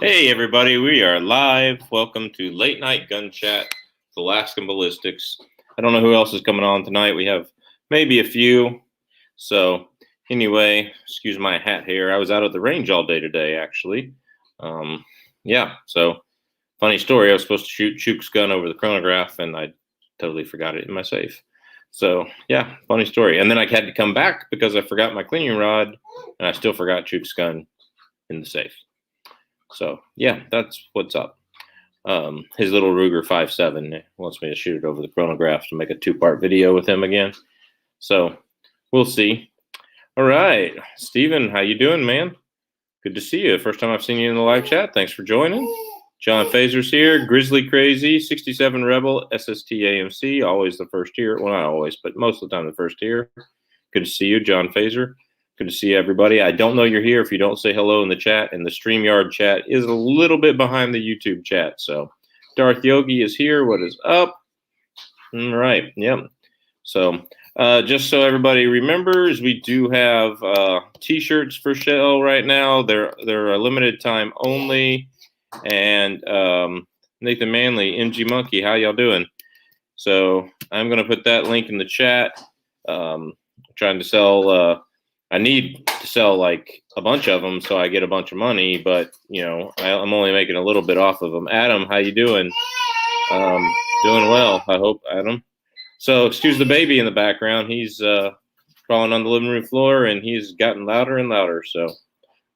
Hey everybody, we are live. Welcome to Late Night Gun Chat with Alaskan Ballistics. I don't know who else is coming on tonight. We have maybe a few. So anyway, excuse my hat here. I was out at the range all day today, actually. So funny story. I was supposed to shoot Chook's gun over the chronograph, and I totally forgot it in my safe. So yeah, funny story. And then I had to come back because I forgot my cleaning rod, and I still forgot Chook's gun in the safe. So yeah, that's what's up. His little Ruger 5.7 wants me to shoot it over the chronograph to make a 2-part video with him again. So we'll see. All right, Steven, how you doing, man? Good to see you. First time I've seen you in the live chat. Thanks for joining. John Fazer's here. Grizzly Crazy, 67 Rebel, SST AMC, always the first tier. Well, not always, but most of the time the first tier. Good to see you, John Fazer. Good to see everybody. I don't know you're here if you don't say hello in the chat, and the StreamYard chat is a little bit behind the YouTube chat. So Darth Yogi is here. What is up? All right. Yep. So just so everybody remembers, we do have T-shirts for sale right now. They're a limited time only. And Nathan Manley, MG Monkey, how y'all doing? So I'm going to put that link in the chat. Trying to sell... I need to sell like a bunch of them so I get a bunch of money, but I'm only making a little bit off of them. Adam, how you doing? Doing well, I hope, Adam. So excuse the baby in the background. He's crawling on the living room floor, and he's gotten louder and louder. So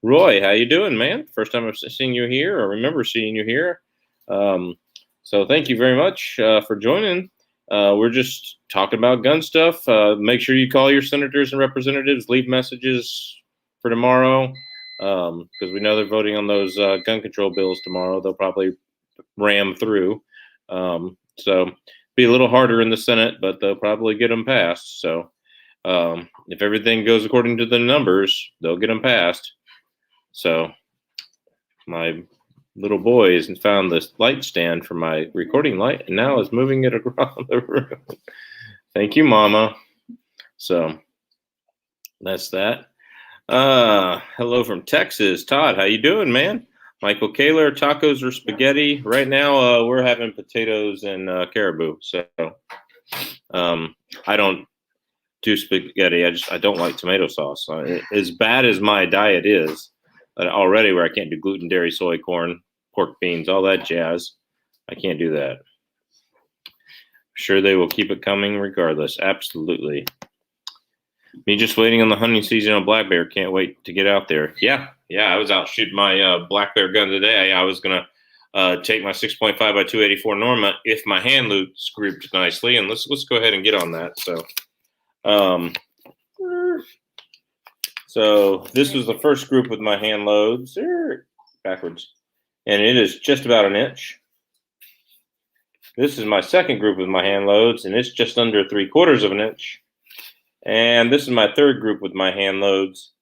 Roy, how you doing, man? First time I've seen you here, or remember seeing you here. So thank you very much for joining. We're just talking about gun stuff. Make sure you call your senators and representatives, leave messages for tomorrow, because we know they're voting on those gun control bills tomorrow. They'll probably ram through. So be a little harder in the Senate, but they'll probably get them passed. So if everything goes according to the numbers, they'll get them passed. So my little boy has found this light stand for my recording light, and now is moving it around the room. Thank you, Mama. So that's that. Hello from Texas. Todd, how you doing, man? Michael Kaler, tacos or spaghetti? Right now, we're having potatoes and caribou. So I don't do spaghetti. I don't like tomato sauce. As bad as my diet is already, where I can't do gluten, dairy, soy, corn, pork, beans, all that jazz, I can't do that. Sure, they will keep it coming regardless. Absolutely. Me just waiting on the hunting season on black bear. Can't wait to get out there. Yeah. I was out shooting my black bear gun today. I was gonna take my 6.5 by 284 Norma if my hand loop's grouped nicely, and let's go ahead and get on that. So this was the first group with my hand loads. Backwards. And it is just about an inch. This is my second group with my hand loads, and it's just under 3/4 of an inch. And this is my third group with my hand loads,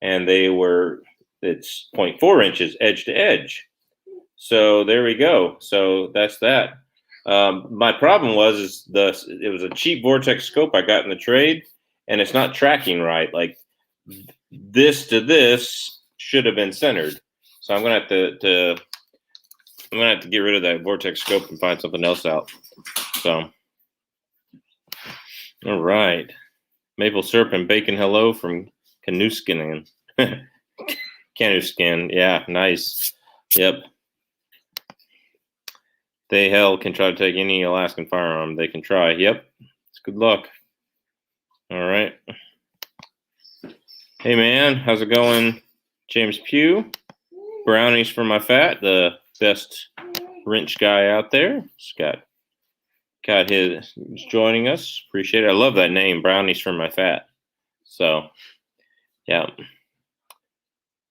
and it's 0.4 inches edge to edge. So there we go. So that's that. My problem was it was a cheap Vortex scope I got in the trade, and it's not tracking right. Like this to this should have been centered. So I'm gonna have to get rid of that Vortex scope and find something else out. So, all right, maple syrup and bacon. Hello from Canuskin. Canuskin, yeah, nice. Yep. They can try to take any Alaskan firearm. They can try. Yep. It's good luck. All right. Hey man, how's it going? James Pugh. Brownies for my fat, the best wrench guy out there. Scott got his joining us. Appreciate it. I love that name, Brownies for my fat. So yeah.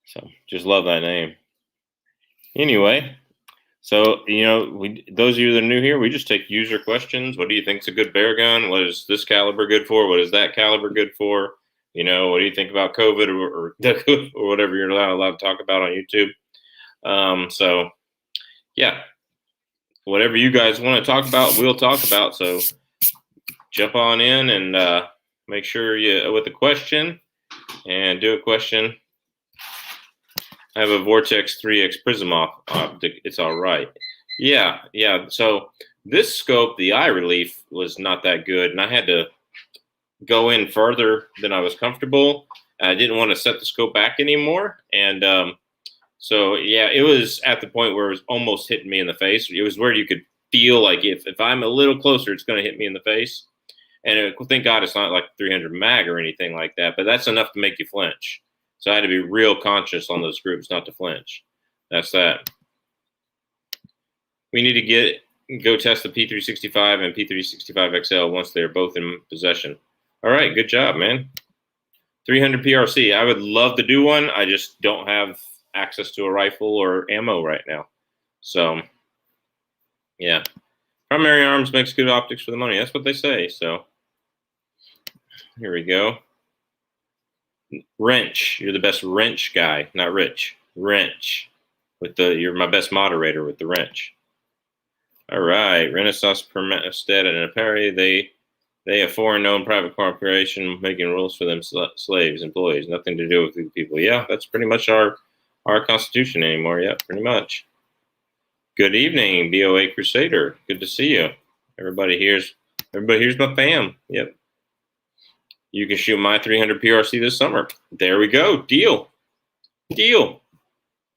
So just love that name. Anyway, so those of you that are new here, we just take user questions. What do you think's a good bear gun? What is this caliber good for? What is that caliber good for? What do you think about COVID or whatever you're allowed to talk about on YouTube? So yeah, whatever you guys want to talk about, we'll talk about. So jump on in and make sure you with a question and do a question. I have a Vortex 3X Prism optic. It's all right. Yeah. So this scope, the eye relief was not that good, and I had to go in further than I was comfortable. I didn't want to set the scope back anymore, and so yeah, it was at the point where it was almost hitting me in the face. It was where you could feel like if I'm a little closer, it's going to hit me in the face. And thank God it's not like 300 mag or anything like that, but that's enough to make you flinch. So I had to be real conscious on those groups not to flinch. That's that. We need to go test the P365 and P365 XL once they're both in possession. All right, good job, man. 300 PRC. I would love to do one. I just don't have access to a rifle or ammo right now. So, yeah. Primary Arms makes good optics for the money. That's what they say. So, here we go. Wrench. You're the best wrench guy, not rich. Wrench. You're my best moderator with the wrench. All right. Renaissance Permested and Apari. They a foreign known private corporation making rules for them slaves, employees, nothing to do with the people. Yeah, that's pretty much our constitution anymore. Yeah, pretty much. Good evening, BOA Crusader. Good to see you. Everybody here's my fam. Yep. You can shoot my 300 PRC this summer. There we go. Deal.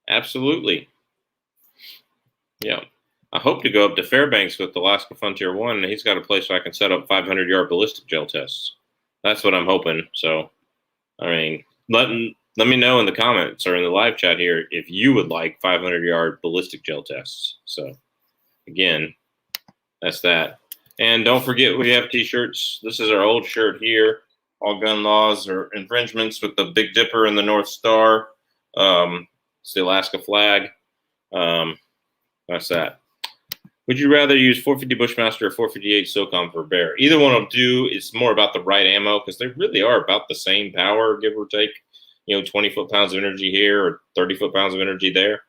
Absolutely. Yeah. I hope to go up to Fairbanks with Alaska Frontier 1, and he's got a place where I can set up 500-yard ballistic gel tests. That's what I'm hoping. So, I mean, let me know in the comments or in the live chat here if you would like 500-yard ballistic gel tests. So, again, that's that. And don't forget we have T-shirts. This is our old shirt here. All gun laws or infringements with the Big Dipper and the North Star. It's the Alaska flag. That's that. Would you rather use 450 Bushmaster or 458 SOCOM for bear? Either one will do. It's more about the right ammo because they really are about the same power, give or take. 20 foot-pounds of energy here or 30 foot-pounds of energy there.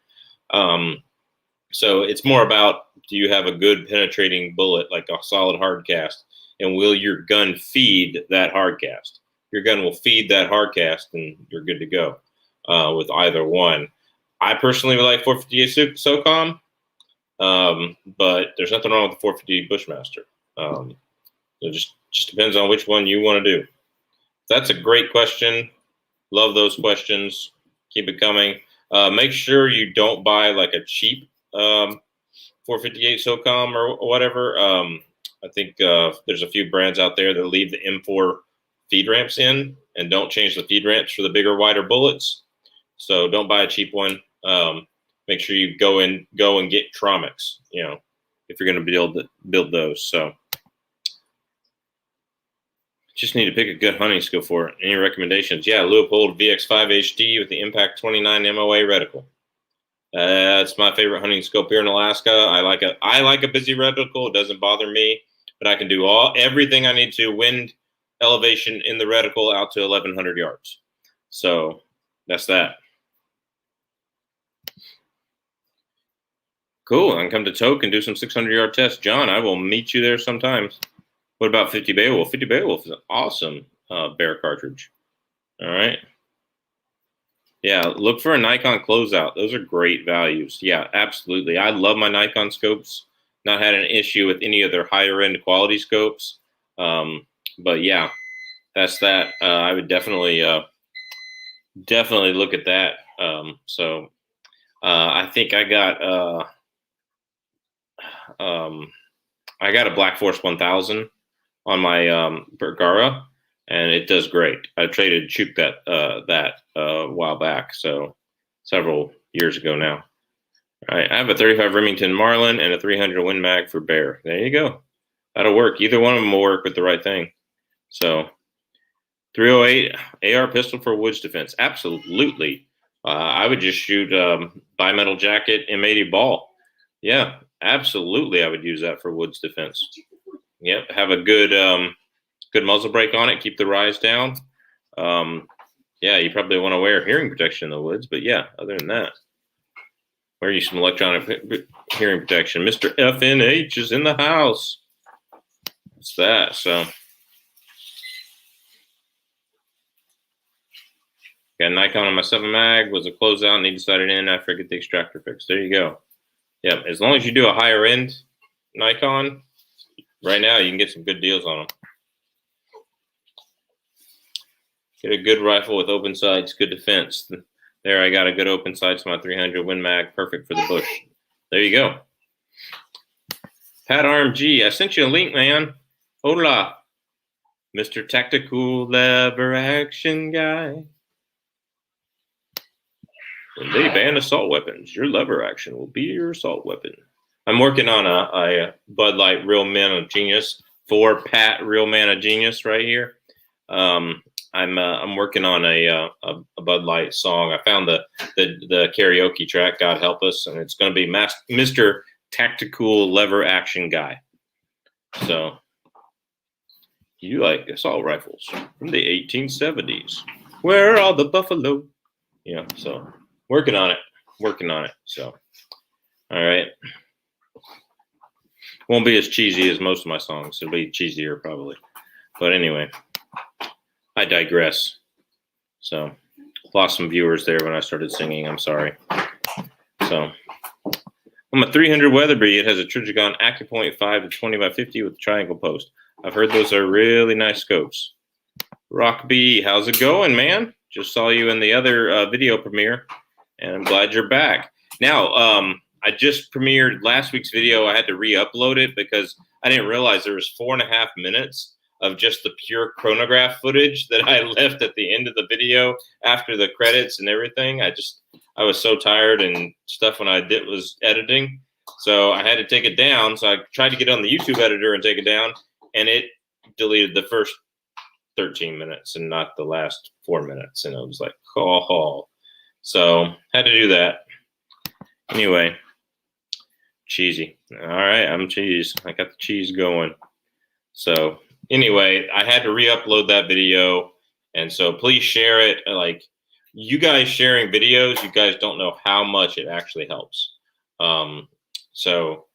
So it's more about, do you have a good penetrating bullet, like a solid hard cast, and will your gun feed that hard cast? Your gun will feed that hard cast, and you're good to go with either one. I personally would like 458 SOCOM. But there's nothing wrong with the 450 Bushmaster. It just depends on which one you want to do. That's a great question. Love those questions. Keep it coming. Make sure you don't buy like a cheap 458 SOCOM or whatever. I think there's a few brands out there that leave the M4 feed ramps in and don't change the feed ramps for the bigger, wider bullets. So don't buy a cheap one. Make sure you go and get Tromix, if you're going to build those. So just need to pick a good hunting skill for it. Any recommendations? Yeah, Leupold VX5 HD with the Impact 29 MOA reticle. That's my favorite hunting scope here in Alaska. I like a busy reticle. It doesn't bother me, but I can do everything I need to. Wind elevation in the reticle out to 1,100 yards. So that's that. Cool. I can come to Toke and do some 600-yard tests. John, I will meet you there sometimes. What about 50 Beowulf? 50 Beowulf is an awesome bear cartridge. All right. Yeah, look for a Nikon closeout. Those are great values. Yeah, absolutely. I love my Nikon scopes. Not had an issue with any of their higher-end quality scopes. But yeah, that's that. I would definitely look at that. I think I got a Black Force 1000 on my Bergara, and it does great. I traded Chuk that a while back, so several years ago now. All right, I have a 35 Remington Marlin and a 300 Win Mag for bear. There you go. That'll work. Either one of them will work with the right thing. So 308 AR pistol for woods defense. Absolutely. I would just shoot bimetal jacket M80 ball. Yeah, absolutely. I would use that for woods defense. Yep, have a good muzzle brake on it. Keep the rise down. Yeah, you probably want to wear hearing protection in the woods, but yeah, other than that, wear you some electronic hearing protection. Mr. FNH is in the house. What's that? So Got a Nikon on my 7 mag, was a closeout, and he decided in after I get the extractor fixed. There you go. Yeah, as long as you do a higher end Nikon, right now you can get some good deals on them. Get a good rifle with open sights, good defense. There, I got a good open sights on my 300 Win Mag, perfect for the bush. There you go. Pat RMG, I sent you a link, man. Hola, Mr. Tactical Lever Action Guy. When they ban assault weapons, your lever action will be your assault weapon. I'm working on a Bud Light Real Man of Genius for Pat Real Man of Genius right here. I'm working on a Bud Light song. I found the karaoke track, God help us, and it's going to be Mr. Tactical Lever Action Guy. So, you like assault rifles from the 1870s? Where are the buffalo? Yeah, so working on it. So, all right. Won't be as cheesy as most of my songs. It'll be cheesier probably, but anyway. I digress. So, lost some viewers there when I started singing. I'm sorry. So, I'm a 300 Weatherby. It has a Trigagon AccuPoint 5 to 20 by 50 with a triangle post. I've heard those are really nice scopes. Rock B, how's it going, man? Just saw you in the other video premiere, and I'm glad you're back. Now, I just premiered last week's video. I had to re-upload it because I didn't realize there was 4.5 minutes of just the pure chronograph footage that I left at the end of the video after the credits and everything. I was so tired and stuff when I was editing. So I had to take it down. So I tried to get on the YouTube editor and take it down, and it deleted the first 13 minutes and not the last 4 minutes. And I was like, oh. So had to do that. Anyway, cheesy. All right, I'm cheese. I got the cheese going. So anyway, I had to re-upload that video, and so please share it. Like, you guys sharing videos, you guys don't know how much it actually helps. So,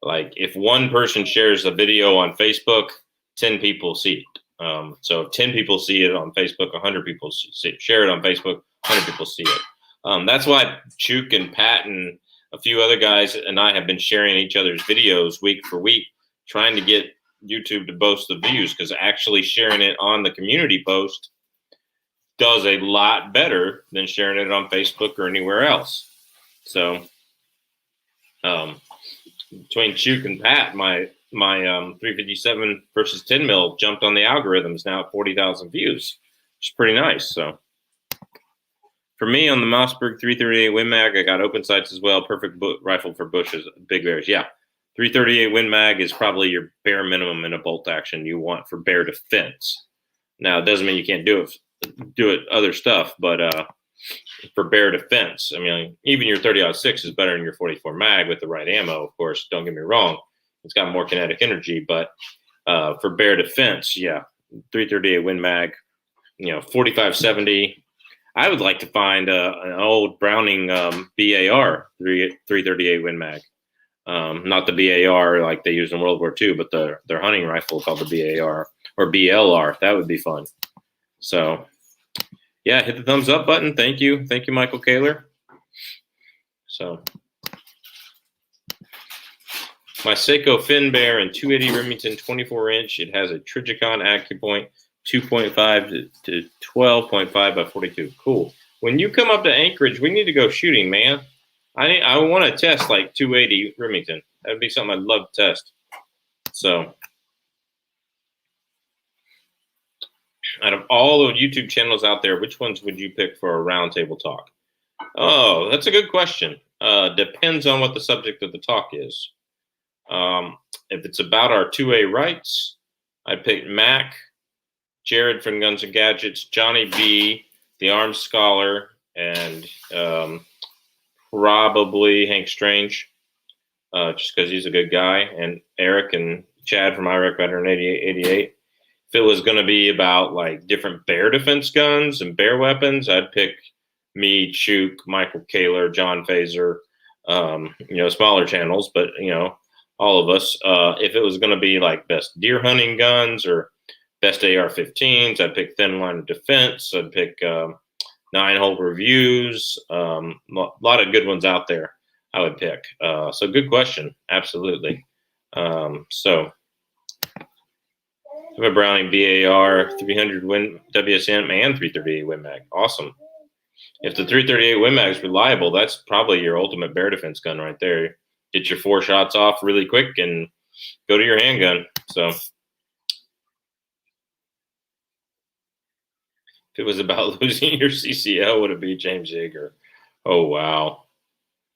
like, if one person shares a video on Facebook, 10 people see it. So if 10 people see it on Facebook, 100 people share it on Facebook, 100 people see it. That's why Chuk and Pat and a few other guys and I have been sharing each other's videos week for week, trying to get YouTube to boast the views, because actually sharing it on the community post does a lot better than sharing it on Facebook or anywhere else. So between Chuk and Pat, my 357 versus 10 mil jumped on the algorithms now at 40,000 views, which is pretty nice. So for me on the Mossberg 338 Win Mag, I got open sights as well. Perfect rifle for bushes, big bears. Yeah. 338 Win Mag is probably your bare minimum in a bolt action you want for bear defense. Now, it doesn't mean you can't do it other stuff, but for bear defense, I mean, even your 30-06 is better than your 44 mag with the right ammo, of course. Don't get me wrong. It's got more kinetic energy, but for bear defense, yeah, 338 Win Mag, 4570. I would like to find an old Browning BAR 338 Win Mag. Not the BAR like they used in World War II, but their hunting rifle called the BAR or BLR. That would be fun. So, yeah, hit the thumbs up button. Thank you. Thank you, Michael Kaler. So, my Seiko Fin Bear in 280 Remington 24-inch. It has a Trigicon AccuPoint 2.5 to 12.5 by 42. Cool. When you come up to Anchorage, we need to go shooting, man. I want to test like 280 Remington. That would be something I'd love to test. So, out of all the YouTube channels out there, which ones would you pick for a roundtable talk? Oh, that's a good question. Depends on what the subject of the talk is. If it's about our 2A rights, I'd pick Mac, Jared from Guns and Gadgets, Johnny B, the Armed Scholar, and probably Hank Strange, just because he's a good guy, and Eric and Chad from Iraq Veteran 88. If it was going to be about like different bear defense guns and bear weapons, I'd pick me, Chuk, Michael Kaler, John Phaser, smaller channels, but all of us. If it was going to be like best deer hunting guns or best AR-15s, I'd pick Thin Line of Defense. I'd pick 9-hole reviews. A lot of good ones out there I would pick. So good question. Absolutely. So I have a Browning BAR 300 Win WSM and 338 Win Mag. Awesome. If the 338 Win Mag is reliable, that's probably your ultimate bear defense gun right there. Get your 4 shots off really quick and go to your handgun. So if it was about losing your CCL, would it be James Yeager? Oh, wow.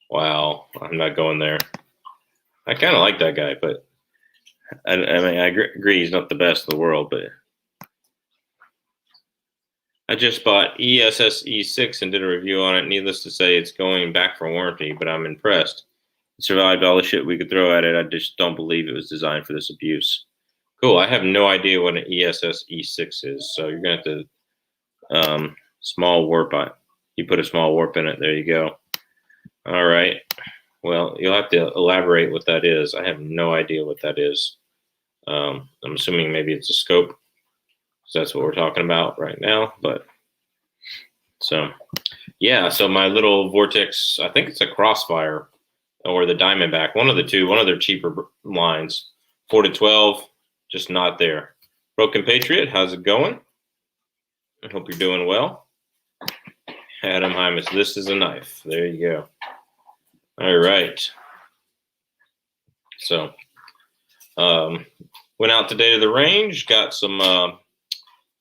Wow. I'm not going there. I kind of like that guy, but I mean, I agree he's not the best in the world, but I just bought ESSE6 and did a review on it. Needless to say, it's going back for warranty, but I'm impressed. It survived all the shit we could throw at it. I just don't believe it was designed for this abuse. Cool. I have no idea what an ESSE6 is, so you're going to have to small warp on it. You put a small warp in it. There you go. All right. Well, you'll have to elaborate what that is. I have no idea what that is. I'm assuming maybe it's a scope. So that's what we're talking about right now. But so, yeah. So my little Vortex, I think it's a Crossfire or the Diamondback, one of the two, one of their cheaper lines. 4 to 12, just not there. Broken Patriot, how's it going? I hope you're doing well. Adam Hymas, this is a knife. There you go. All right. So, went out today to the range, got some,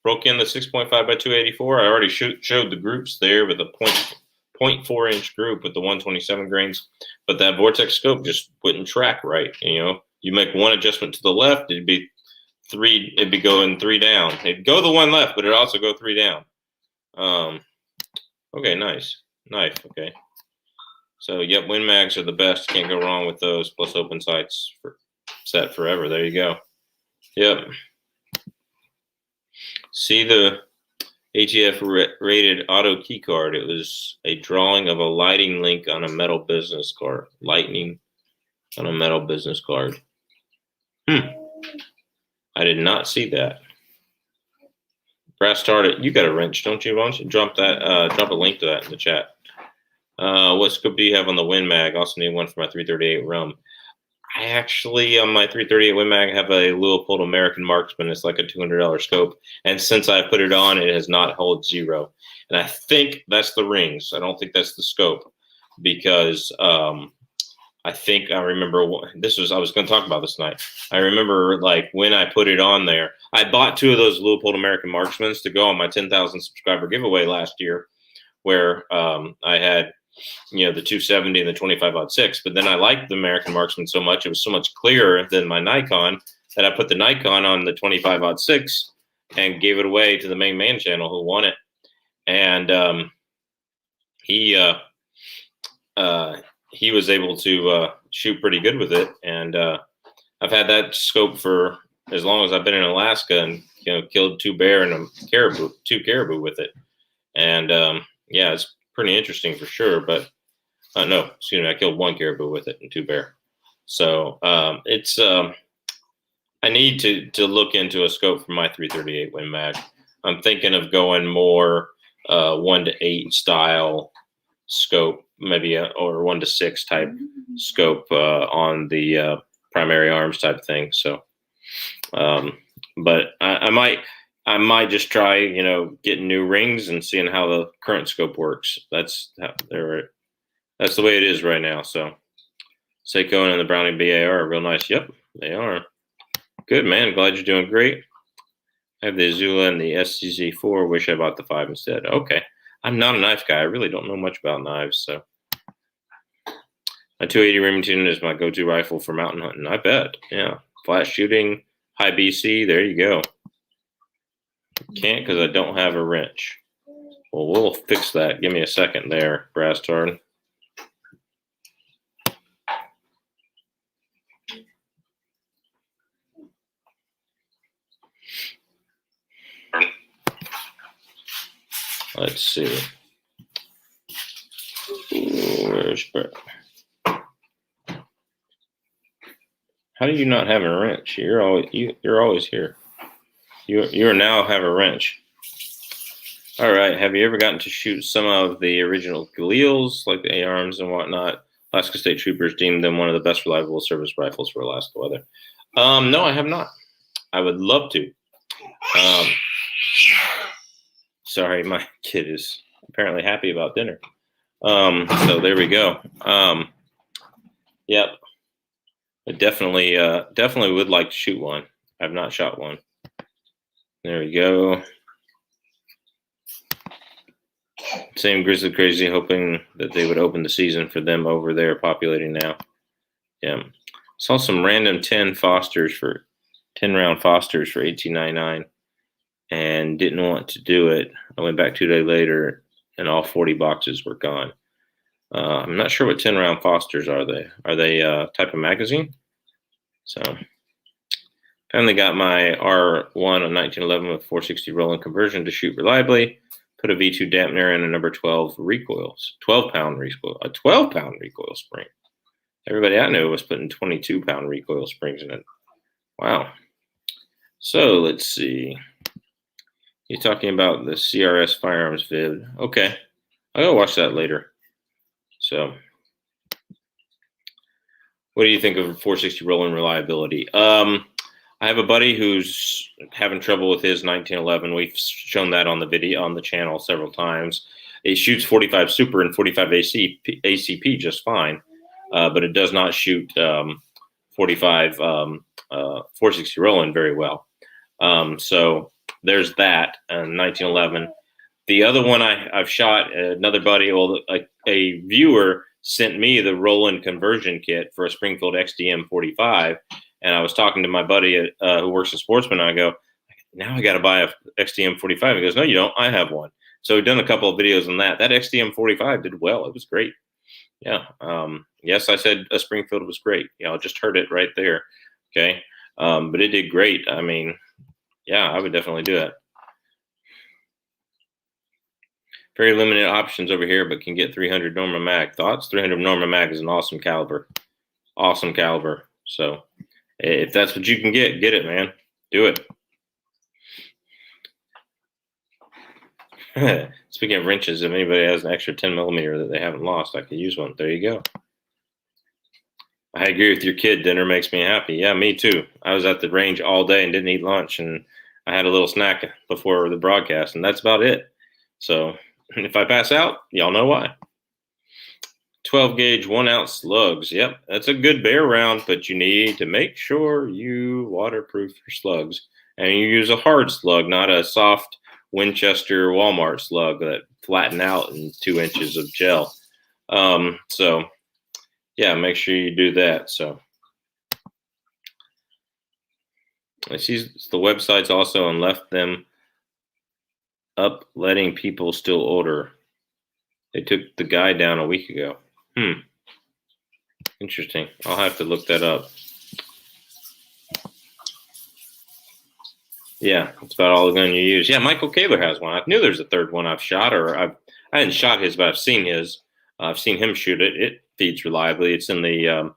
broke in the 6.5 by 284. I already showed the groups there with a 0.4 inch group with the 127 grains, but that Vortex scope just wouldn't track right. You know, you make one adjustment to the left, it'd be going 3 down. It'd go the one left, but it'd also go 3 down. Okay, nice. Knife, okay. So, yep, Win Mags are the best. Can't go wrong with those, plus open sights set forever. There you go. Yep. See the ATF rated auto key card. It was a drawing of a lighting link on a metal business card. Lightning on a metal business card. I did not see that. Brass Target, you got a wrench, don't you? Why don't you drop that? Drop a link to that in the chat. What scope do you have on the Win Mag? Also need one for my 338 Rum. I actually, on my 338 Win Mag, have a Leupold American Marksman. It's like a $200 scope. And since I put it on, it has not held 0. And I think that's the rings. I don't think that's the scope. Because I think I remember, I was going to talk about this tonight. I remember, like, when I put it on there, I bought 2 of those Leupold American Marksmans to go on my 10,000 subscriber giveaway last year, where I had, you know, the 270 and the 25-06. But then I liked the American Marksman so much, it was so much clearer than my Nikon, that I put the Nikon on the 25-06 and gave it away to the main man channel who won it. And he was able to shoot pretty good with it. And I've had that scope for as long as I've been in Alaska, and, you know, killed 2 bear and 2 caribou with it. And yeah, it's pretty interesting for sure. But no, excuse me, I killed 1 caribou with it and 2 bear. So it's I need to look into a scope for my 338 Win Mag. I'm thinking of going more 1 to 8 style scope, maybe or 1 to 6 type scope on the primary arms type thing. So, but I might just try, you know, getting new rings and seeing how the current scope works. That's the way it is right now. So, Seiko and the Browning BAR are real nice. Yep, they are. Good, man. Glad you're doing great. I have the Azula and the SCZ4. Wish I bought the 5 instead. Okay. I'm not a knife guy. I really don't know much about knives. So, my 280 Remington is my go-to rifle for mountain hunting. I bet. Yeah. Flat shooting, high BC. There you go. Can't because I don't have a wrench. Well, we'll fix that. Give me a second there, Brass Tard. Let's see. Where's Brett? How do you not have a wrench? You're always here. You now have a wrench. All right. Have you ever gotten to shoot some of the original Galils, like the A-arms and whatnot? Alaska State Troopers deemed them one of the best reliable service rifles for Alaska weather. No, I have not. I would love to. Sorry, my kid is apparently happy about dinner. So there we go. Yep. I definitely would like to shoot one. I've not shot one. There we go. Same Grizzly Crazy, hoping that they would open the season for them over there populating now. Yeah. Saw some random 10 round Fosters for $18.99 and didn't want to do it. I went back 2 days later and all 40 boxes were gone. I'm not sure what 10 round Fosters are they. Are they type of magazine? So finally got my R1 on 1911 with 460 rolling conversion to shoot reliably. Put a V2 dampener and a number 12 recoils, 12-pound recoil, a 12-pound recoil spring. Everybody I knew was putting 22-pound recoil springs in it. Wow. So let's see. You're talking about the CRS Firearms vid. Okay. I'll go watch that later. So what do you think of 460 rolling reliability? I have a buddy who's having trouble with his 1911. We've shown that on the video on the channel several times. It shoots 45 Super and 45 ACP just fine, but it does not shoot 45 460 rolling very well. So there's that. 1911. The other one I've shot, another buddy, well, a viewer sent me the Roland conversion kit for a Springfield XDM 45. And I was talking to my buddy who works in Sportsman. And I go, now I got to buy a XDM 45. He goes, no, you don't. I have one. So we've done a couple of videos on that. That XDM 45 did well. It was great. Yeah. Yes, I said a Springfield was great. I just heard it right there. Okay. But it did great. I mean, yeah, I would definitely do it. Very limited options over here, but can get 300 Norma Mag. Thoughts? 300 Norma Mag is an awesome caliber. Awesome caliber. So if that's what you can get it, man. Do it. Speaking of wrenches, if anybody has an extra 10 millimeter that they haven't lost, I could use one. There you go. I agree with your kid. Dinner makes me happy. Yeah, me too. I was at the range all day and didn't eat lunch, and I had a little snack before the broadcast, and that's about it. So if I pass out, y'all know why. 12 gauge 1 ounce slugs. Yep, that's a good bear round, but you need to make sure you waterproof your slugs. And you use a hard slug, not a soft Winchester Walmart slug that flatten out in 2 inches of gel. So yeah, make sure you do that. So I see the website's also and left them up, letting people still order. They took the guy down a week ago. Interesting. I'll have to look that up. Yeah, that's about all the gun you use. Yeah, Michael Kaler has one. I knew there's a third one I've shot, or I hadn't shot his, but I've seen his. I've seen him shoot it. It feeds reliably. It's in the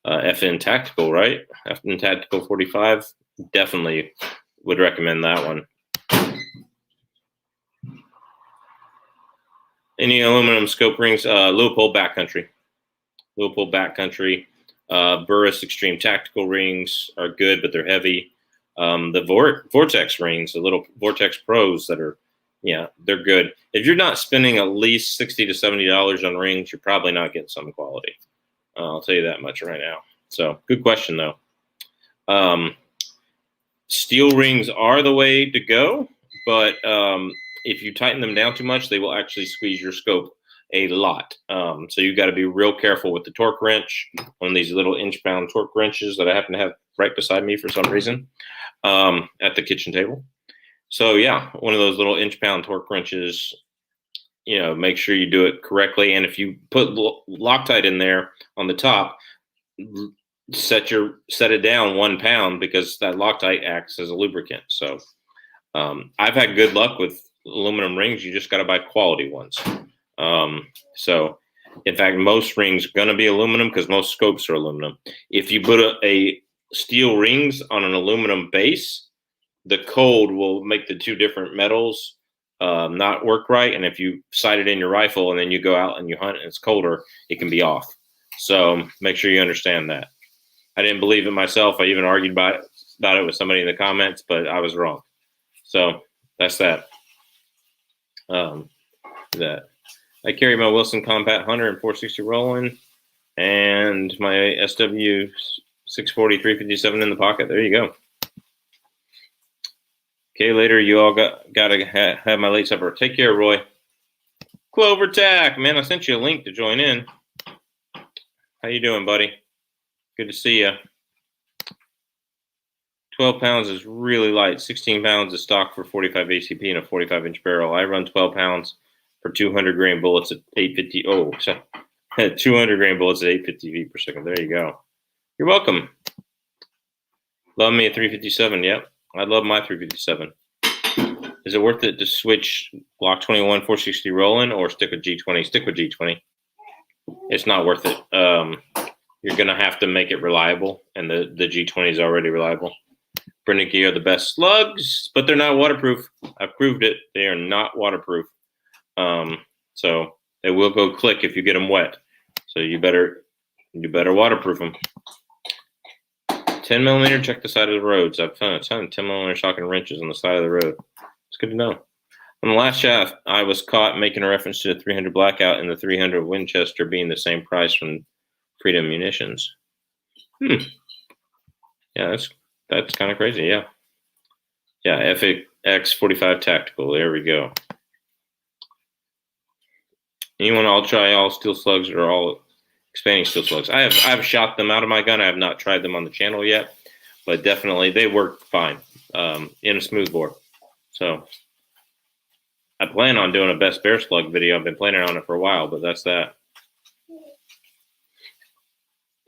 FN Tactical, right? FN Tactical 45. Definitely would recommend that one. Any aluminum scope rings? Leupold Backcountry. Leupold Backcountry. Burris Extreme Tactical rings are good, but they're heavy. The Vortex rings, the little Vortex Pros that are, yeah, they're good. If you're not spending at least $60 to $70 on rings, you're probably not getting some quality. I'll tell you that much right now. So good question, though. Steel rings are the way to go, but if you tighten them down too much, they will actually squeeze your scope a lot. So you've got to be real careful with the torque wrench, one of these little inch-pound torque wrenches that I happen to have right beside me for some reason at the kitchen table. So yeah, one of those little inch-pound torque wrenches, make sure you do it correctly. And if you put Loctite in there on the top, set it down 1 pound, because that Loctite acts as a lubricant. So I've had good luck with aluminum rings. You just got to buy quality ones. So in fact, most rings are going to be aluminum because most scopes are aluminum. If you put a steel rings on an aluminum base, the cold will make the two different metals not work right. And if you sight it in your rifle and then you go out and you hunt and it's colder, it can be off. So make sure you understand that. I didn't believe it myself. I even argued about it with somebody in the comments, but I was wrong. So that's that. That I carry my Wilson Combat Hunter and 460 Roland and my SW 640 357 in the pocket. There you go. Okay, later you all gotta have my late supper. Take care, Roy. CloverTac, man, I sent you a link to join in. How you doing, buddy? Good to see you. 12 pounds is really light. 16 pounds is stock for 45 ACP and a 45-inch barrel. I run 12 pounds for 200 grain bullets at 850. Oh, so 200 grain bullets at 850 feet per second. There you go. You're welcome. Love me a 357. Yep, I love my 357. Is it worth it to switch Glock 21 460 Roland or stick with G20? Stick with G20. It's not worth it. You're gonna have to make it reliable, and the G20 is already reliable. Brennicky are the best slugs, but they're not waterproof. I've proved it. They are not waterproof. So they will go click if you get them wet. So you better waterproof them. 10 millimeter, check the side of the roads. I've found a ton of 10 millimeter shotgun wrenches on the side of the road. It's good to know. On the last shot, I was caught making a reference to the 300 Blackout and the 300 Winchester being the same price from Freedom Munitions. Yeah, that's kind of crazy. Yeah. Yeah, FX 45 Tactical. There we go. Anyone? I'll try all steel slugs or all expanding steel slugs. I've shot them out of my gun. I have not tried them on the channel yet, but definitely they work fine in a smoothbore. So I plan on doing a best bear slug video. I've been planning on it for a while, but that's that.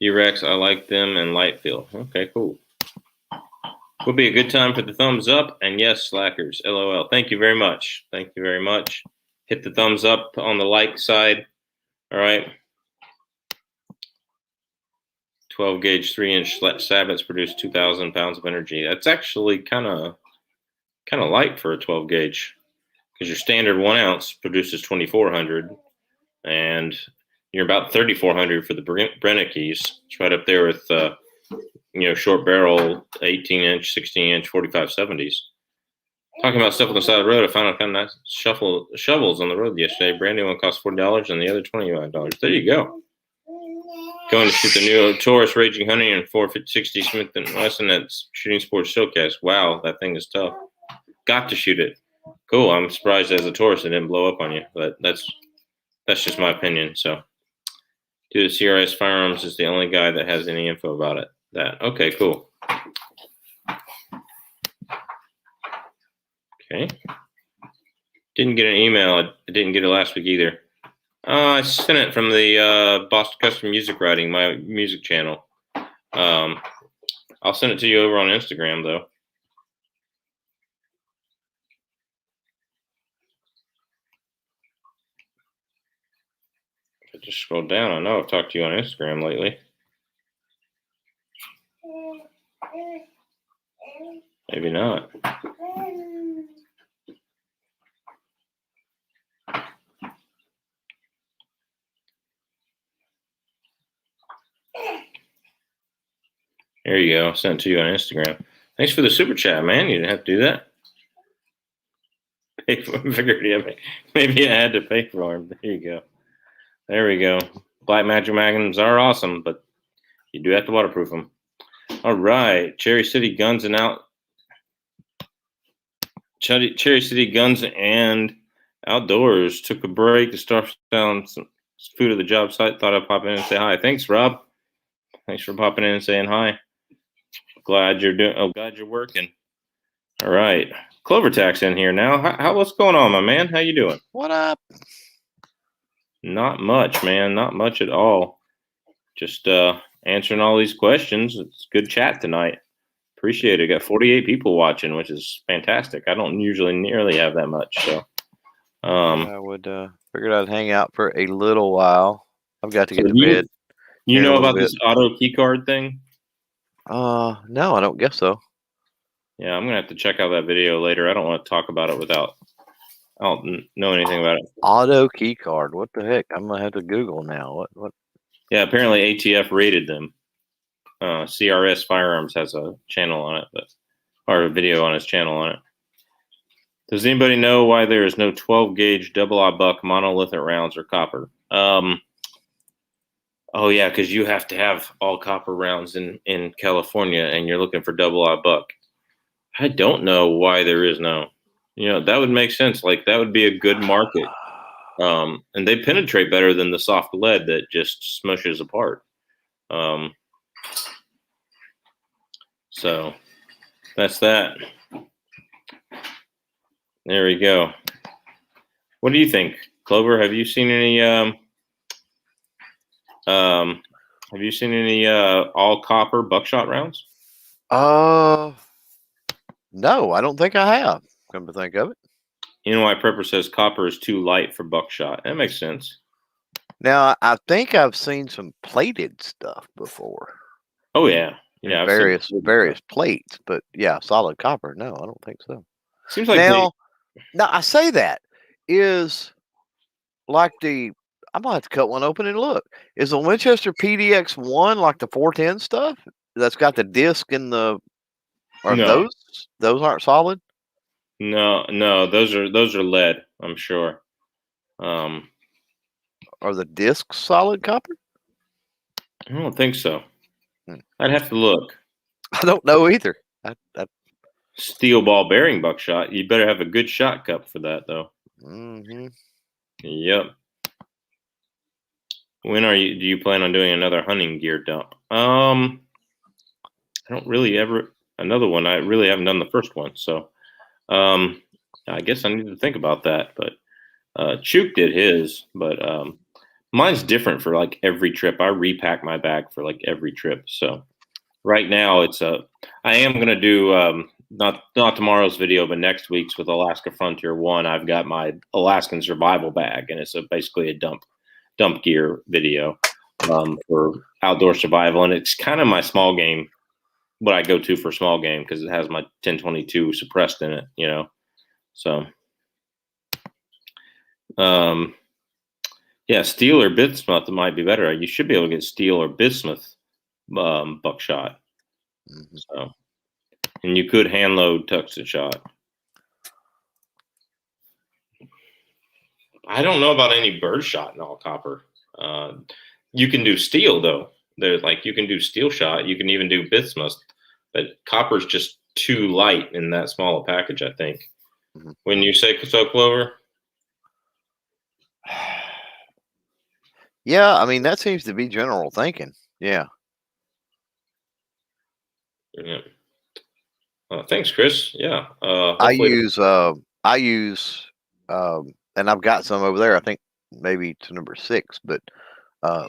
D-Rex, I like them and light feel. Okay, cool. Will be a good time for the thumbs up. And yes, slackers, LOL. Thank you very much. Thank you very much. Hit the thumbs up on the like side. All right. 12 gauge 3-inch sabots produce 2,000 pounds of energy. That's actually kind of light for a 12 gauge, because your standard 1 ounce produces 2,400, and you're about 3,400 for the Brennickys. It's right up there with short barrel 18-inch, 16-inch 45-70s. Talking about stuff on the side of the road, I found a kind of nice shovels on the road yesterday. Brand new one cost $40 and the other $25. There you go. Going to shoot the new Taurus Raging Honey and 460 Smith & Wesson at Shooting Sports Showcase. Wow, that thing is tough. Got to shoot it. Cool. I'm surprised as a Taurus it didn't blow up on you, but that's just my opinion. So, dude, CRS Firearms is the only guy that has any info about it. Okay, cool. Okay. Didn't get an email. I didn't get it last week either. I sent it from the Boston Custom Music Writing, my music channel. I'll send it to you over on Instagram, though. I just scrolled down. I know I've talked to you on Instagram lately. Maybe not. There you go. Sent it to you on Instagram. Thanks for the super chat, man. You didn't have to do that. Pay for figured, yeah, maybe I had to pay for them. There you go. There we go. Black Magic Magnums are awesome, but you do have to waterproof them. All right. Cherry City Guns and Outdoors took a break to start down some food at the job site. Thought I'd pop in and say hi. Thanks, Rob. Thanks for popping in and saying hi. Glad you're working. All right. CloverTac's in here now. What's going on, my man? How you doing? What up? Not much, man. Not much at all. Just answering all these questions. It's good chat tonight. Appreciate it. Got 48 people watching, which is fantastic. I don't usually nearly have that much. So I would figured I'd hang out for a little while. I've got to get to bed. You know about this auto key card thing? No, I don't guess so. Yeah, I'm gonna have to check out that video later. I don't want to talk about it without I don't know anything about it. Auto key card. What the heck? I'm gonna have to Google now. What? Yeah, apparently ATF rated them. CRS Firearms has a channel on it, or a video on his channel on it. Does anybody know why there is no 12 gauge double-aught buck monolithic rounds or copper? Oh yeah, because you have to have all copper rounds in California, and you're looking for double-aught buck. I don't know why there is no. That would make sense. Like that would be a good market. And they penetrate better than the soft lead that just smushes apart. So that's that. There we go. What do you think, Clover? Have you seen any all copper buckshot rounds? No, I don't think I have. Come to think of it. Why Prepper says copper is too light for buckshot. That makes sense. Now, I think I've seen some plated stuff before. Oh yeah, yeah. Various plates, but yeah, solid copper. No, I don't think so. Seems like now I say that is like I'm gonna have to cut one open and look. Is the Winchester PDX-1 like the 410 stuff that's got the disc in the? Or no. Those aren't solid? No, those are lead, I'm sure. Are the discs solid copper? I don't think so. I'd have to look. I don't know either. Steel ball bearing buckshot. You better have a good shot cup for that, though. Mm-hmm. Yep. When do you plan on doing another hunting gear dump? I don't really another one. I really haven't done the first one, so I guess I need to think about that. But Chook did his, but mine's different for like every trip. I repack my bag for like every trip. So right now I am gonna do not tomorrow's video, but next week's with Alaska Frontier 1. I've got my Alaskan survival bag, and it's basically a dump gear video for outdoor survival, and it's kind of my small game, what I go to for small game, because it has my 1022 suppressed in it, So, yeah, steel or bismuth might be better. You should be able to get steel or bismuth buckshot. Mm-hmm. So, and you could hand load tungsten shot. I don't know about any bird shot in all copper. You can do steel though. You can do steel shot. You can even do bismuth, but copper's just too light in that small a package, I think. Mm-hmm. When you say so, Clover? Yeah, I mean that seems to be general thinking. Yeah. Yeah. Thanks, Chris. Yeah. I use, and I've got some over there. I think maybe to number 6, but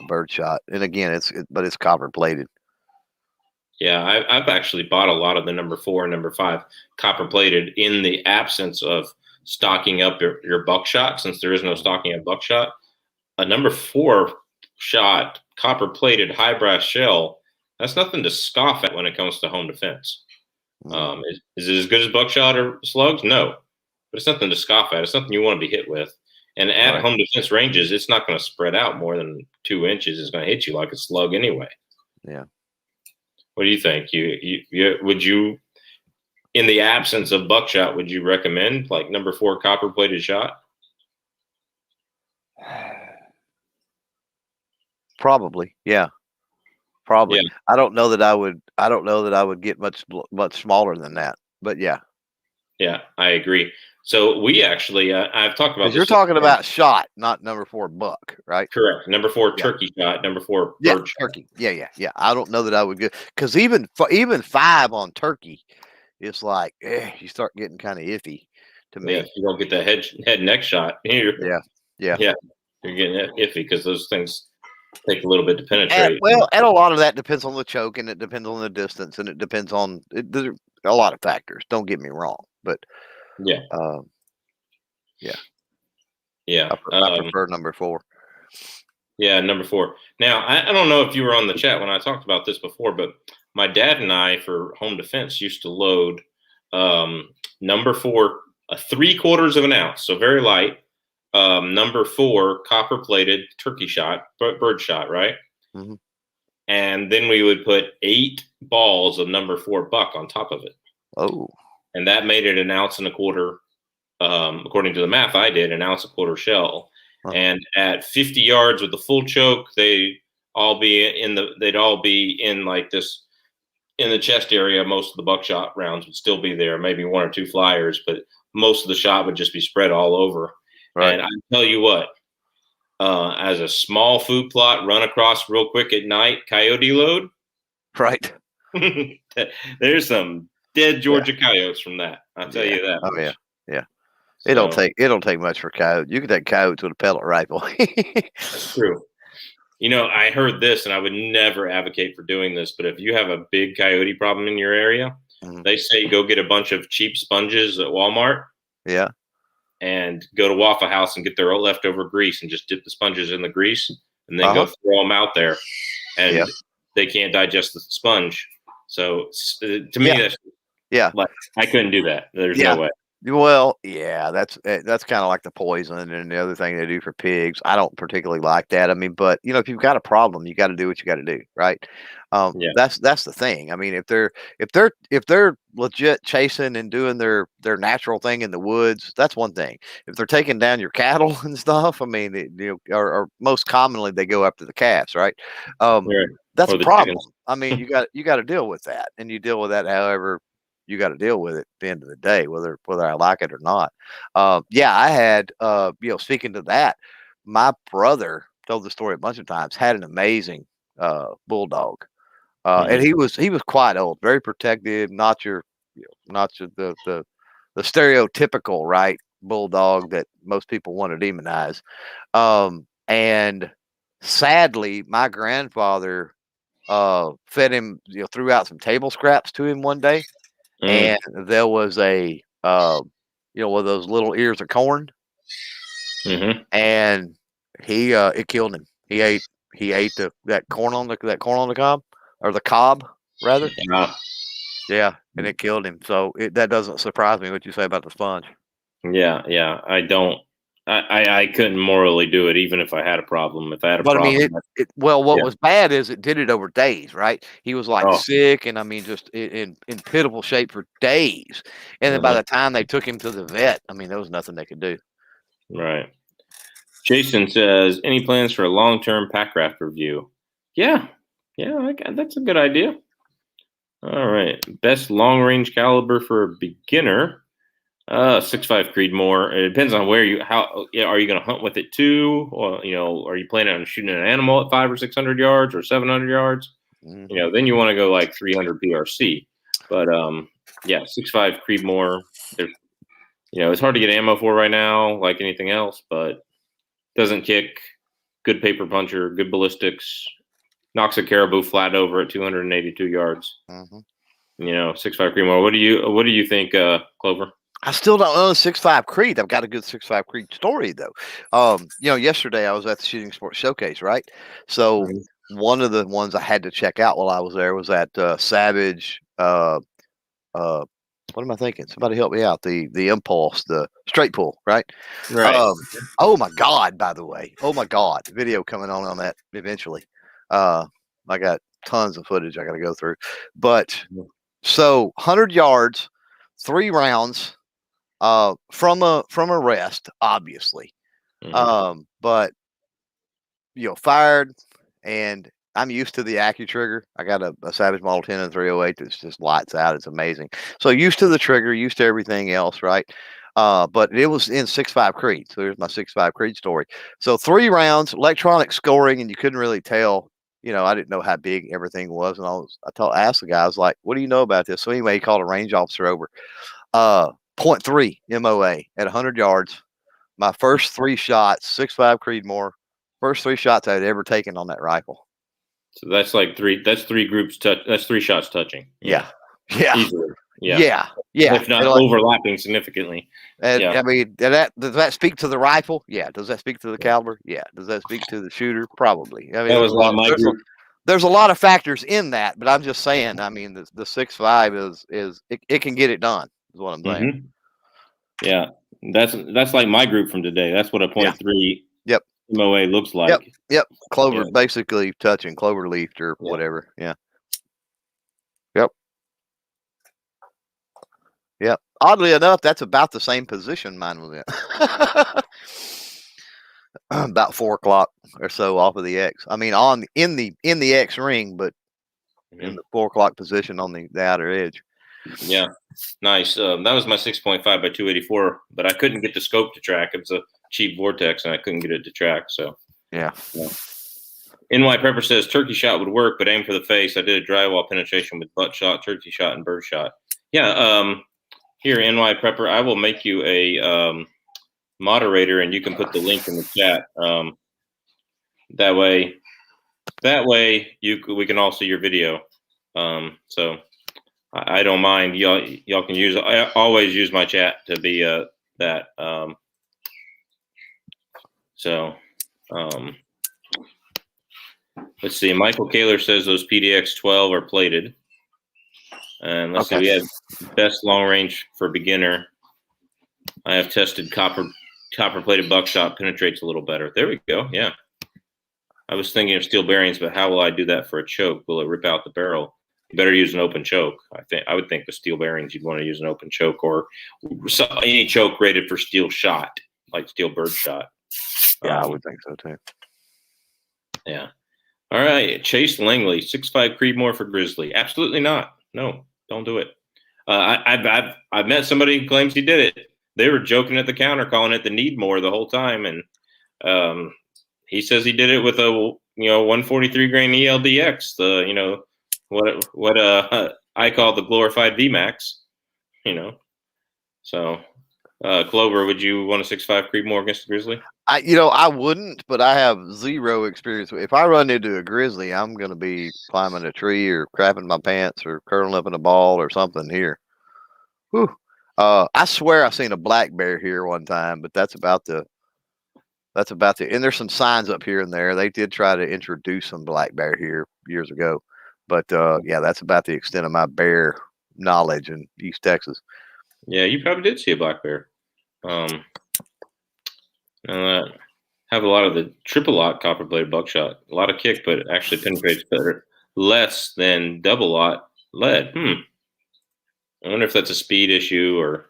birdshot. And again, it's copper plated. Yeah, I've actually bought a lot of the number 4 and number 5 copper plated in the absence of stocking up your buckshot, since there is no stocking up buckshot. A number 4 shot copper plated high brass shell, that's nothing to scoff at when it comes to home defense. Is it as good as buckshot or slugs? No, but it's nothing to scoff at. It's something you want to be hit with. And at home defense ranges, it's not going to spread out more than 2 inches. It's going to hit you like a slug anyway. Yeah. What do you think? Would you, in the absence of buckshot, would you recommend like number 4 copper plated shot? Probably, yeah. Probably. Yeah. I don't know that I would get much smaller than that, but yeah. Yeah, I agree. So we actually, I've talked about this. You're talking about shot, not number 4 buck, right? Correct. Number 4 turkey shot, number 4 bird shot. Turkey. Yeah. I don't know that I would get, because even 5 on turkey, it's like you start getting kind of iffy to me. Yeah, if you don't get the head neck shot here. Yeah. You're getting iffy because those things take a little bit to penetrate. And a lot of that depends on the choke, and it depends on the distance, and it depends on there's a lot of factors. Don't get me wrong, but yeah. I prefer number 4. Yeah, number 4. Now, I don't know if you were on the chat when I talked about this before, but my dad and I, for home defense, used to load number 4 a 3/4 of an ounce, so very light. Number 4 copper plated turkey shot, bird shot, right? Mm-hmm. And then we would put 8 balls of number 4 buck on top of it. Oh, And that made it 1.25 ounces, according to the math I did, 1.25 ounce shell. And at 50 yards with the full choke, they'd all be in like this in the chest area. Most of the buckshot rounds would still be there, maybe 1 or 2 flyers, but most of the shot would just be spread all over. right. And I tell you what, as a small food plot run across real quick at night, coyote load, Right. there's some dead Georgia coyotes from that. I'll tell you that. Oh much. yeah. So, It don't take much for coyotes. You can take coyotes with a pellet rifle. that's true. I heard this, and I would never advocate for doing this, but if you have a big coyote problem in your area, they say go get a bunch of cheap sponges at Walmart. Yeah. And go to Waffle House and get their leftover grease and just dip the sponges in the grease and then go throw them out there. And they can't digest the sponge. So to me, that's like, I couldn't do that. There's no way. Well, yeah, that's kind of like the poison and the other thing they do for pigs. I don't particularly like that. I mean, but if you've got a problem, you got to do what you got to do, right? That's the thing. I mean, if they're legit chasing and doing their natural thing in the woods, that's one thing. If they're taking down your cattle and stuff, I mean, or most commonly they go after the calves, right? That's a problem. Chickens. I mean, you got to deal with that, and you deal with that however you got to deal with it at the end of the day, whether I like it or not. I had, speaking to that, my brother told the story a bunch of times, had an amazing bulldog. And he was quite old, very protective, not the stereotypical, right, bulldog that most people want to demonize. And sadly, my grandfather fed him, threw out some table scraps to him one day. And there was one of those little ears of corn, and it killed him. He ate that corn on the cob, or the cob rather. Yeah, and it killed him. So that doesn't surprise me what you say about the sponge. Yeah. I don't. I couldn't morally do it, even if I had a problem. If I had a problem, I mean, what was bad is it did it over days, right? He was like sick, and I mean, just in pitiful shape for days. And then by the time they took him to the vet, I mean, there was nothing they could do. Right. Jason says, any plans for a long-term pack raft review? Yeah, that's a good idea. All right, best long-range caliber for a beginner. 6.5 Creedmoor. It depends on where are you going to hunt with it too? Or, are you planning on shooting an animal at 500 or 600 yards or 700 yards? Then you want to go like 300 PRC. But 6.5 Creedmoor. It's hard to get ammo for right now, like anything else, but doesn't kick. Good paper puncher, good ballistics. Knocks a caribou flat over at 282 yards. 6.5 Creedmoor. What do you think, Clover? I still don't own 6.5 Creed. I've got a good 6.5 Creed story though. Yesterday I was at the Shooting Sports Showcase, right? So one of the ones I had to check out while I was there was that Savage. What am I thinking? Somebody help me out. The Impulse, the straight pull, right? Right. Oh my God! By the way, oh my God, video coming on that eventually. I got tons of footage I got to go through, but so 100 yards, 3 rounds. From a rest, obviously. But fired, and I'm used to the AccuTrigger. I got a Savage Model 10 and 308 that's just lights out. It's amazing. So used to the trigger, used to everything else, right? But it was in 6.5 Creed. So here's my 6.5 Creed story. So 3 rounds, electronic scoring, and you couldn't really tell. I didn't know how big everything was, and I asked the guy, I was like, "What do you know about this?" So anyway, he called a range officer over. 0.3 MOA at 100 yards. My first 3 shots, 6.5 Creedmoor, first 3 shots I had ever taken on that rifle. So that's like 3. That's 3 groups touch. That's 3 shots touching. Yeah. Easily. Yeah. If not overlapping significantly. And I mean, does that speak to the rifle? Yeah. Does that speak to the caliber? Yeah. Does that speak to the shooter? Probably. I mean, that was like my group. There's a lot of factors in that, but I'm just saying. I mean, the 6.5 is it can get it done. Is what I'm saying. Yeah, that's like my group from today. That's what a .3 Yep. MOA looks like. Yep. Clover, Yeah. basically touching clover leaf or Yeah. whatever. Yeah. Yep. Yep. Oddly enough, that's about the same position mine was in. About 4 o'clock or so off of the X. I mean, in the X ring, but in the 4 o'clock position on the outer edge. Yeah, nice. That was my 6.5 by 284, but I couldn't get the scope to track. It was a cheap Vortex, and I couldn't get it to track. So yeah. NY Prepper says turkey shot would work, but aim for the face. I did a drywall penetration with butt shot, turkey shot, and bird shot. Yeah. Here, NY Prepper, I will make you a moderator, and you can put the link in the chat. That way, we can all see your video. So I don't mind. Y'all can use. I always use my chat to be that. Let's see. Michael Kaler says those PDX 12 are plated. And let's see. We have best long range for beginner. I have tested copper plated buckshot penetrates a little better. There we go. Yeah. I was thinking of steel bearings, but how will I do that for a choke? Will it rip out the barrel? You better use an open choke. I would think the steel bearings, you'd want to use an open choke or any choke rated for steel shot, like steel bird shot. Yeah, I would think so too. Yeah. All right. Chase Langley, 6.5 Creedmoor for Grizzly. Absolutely not. No, don't do it. I've met somebody who claims he did it. They were joking at the counter, calling it the Needmore the whole time, and he says he did it with a 143 grain ELDX. The what I call the glorified VMAX. So Clover, would you want a 6.5 Creedmoor against the Grizzly? I wouldn't, but I have zero experience. If I run into a grizzly, I'm going to be climbing a tree or crapping my pants or curling up in a ball or something here. Whew. I swear I've seen a black bear here one time, but that's about the. And there's some signs up here and there. They did try to introduce some black bear here years ago, but yeah, that's about the extent of my bear knowledge in East Texas. Yeah, you probably did see a black bear. Have a lot of the triple lock copper blade buckshot. A lot of kick, but actually penetrates better, less than double lock lead. I wonder if that's a speed issue or.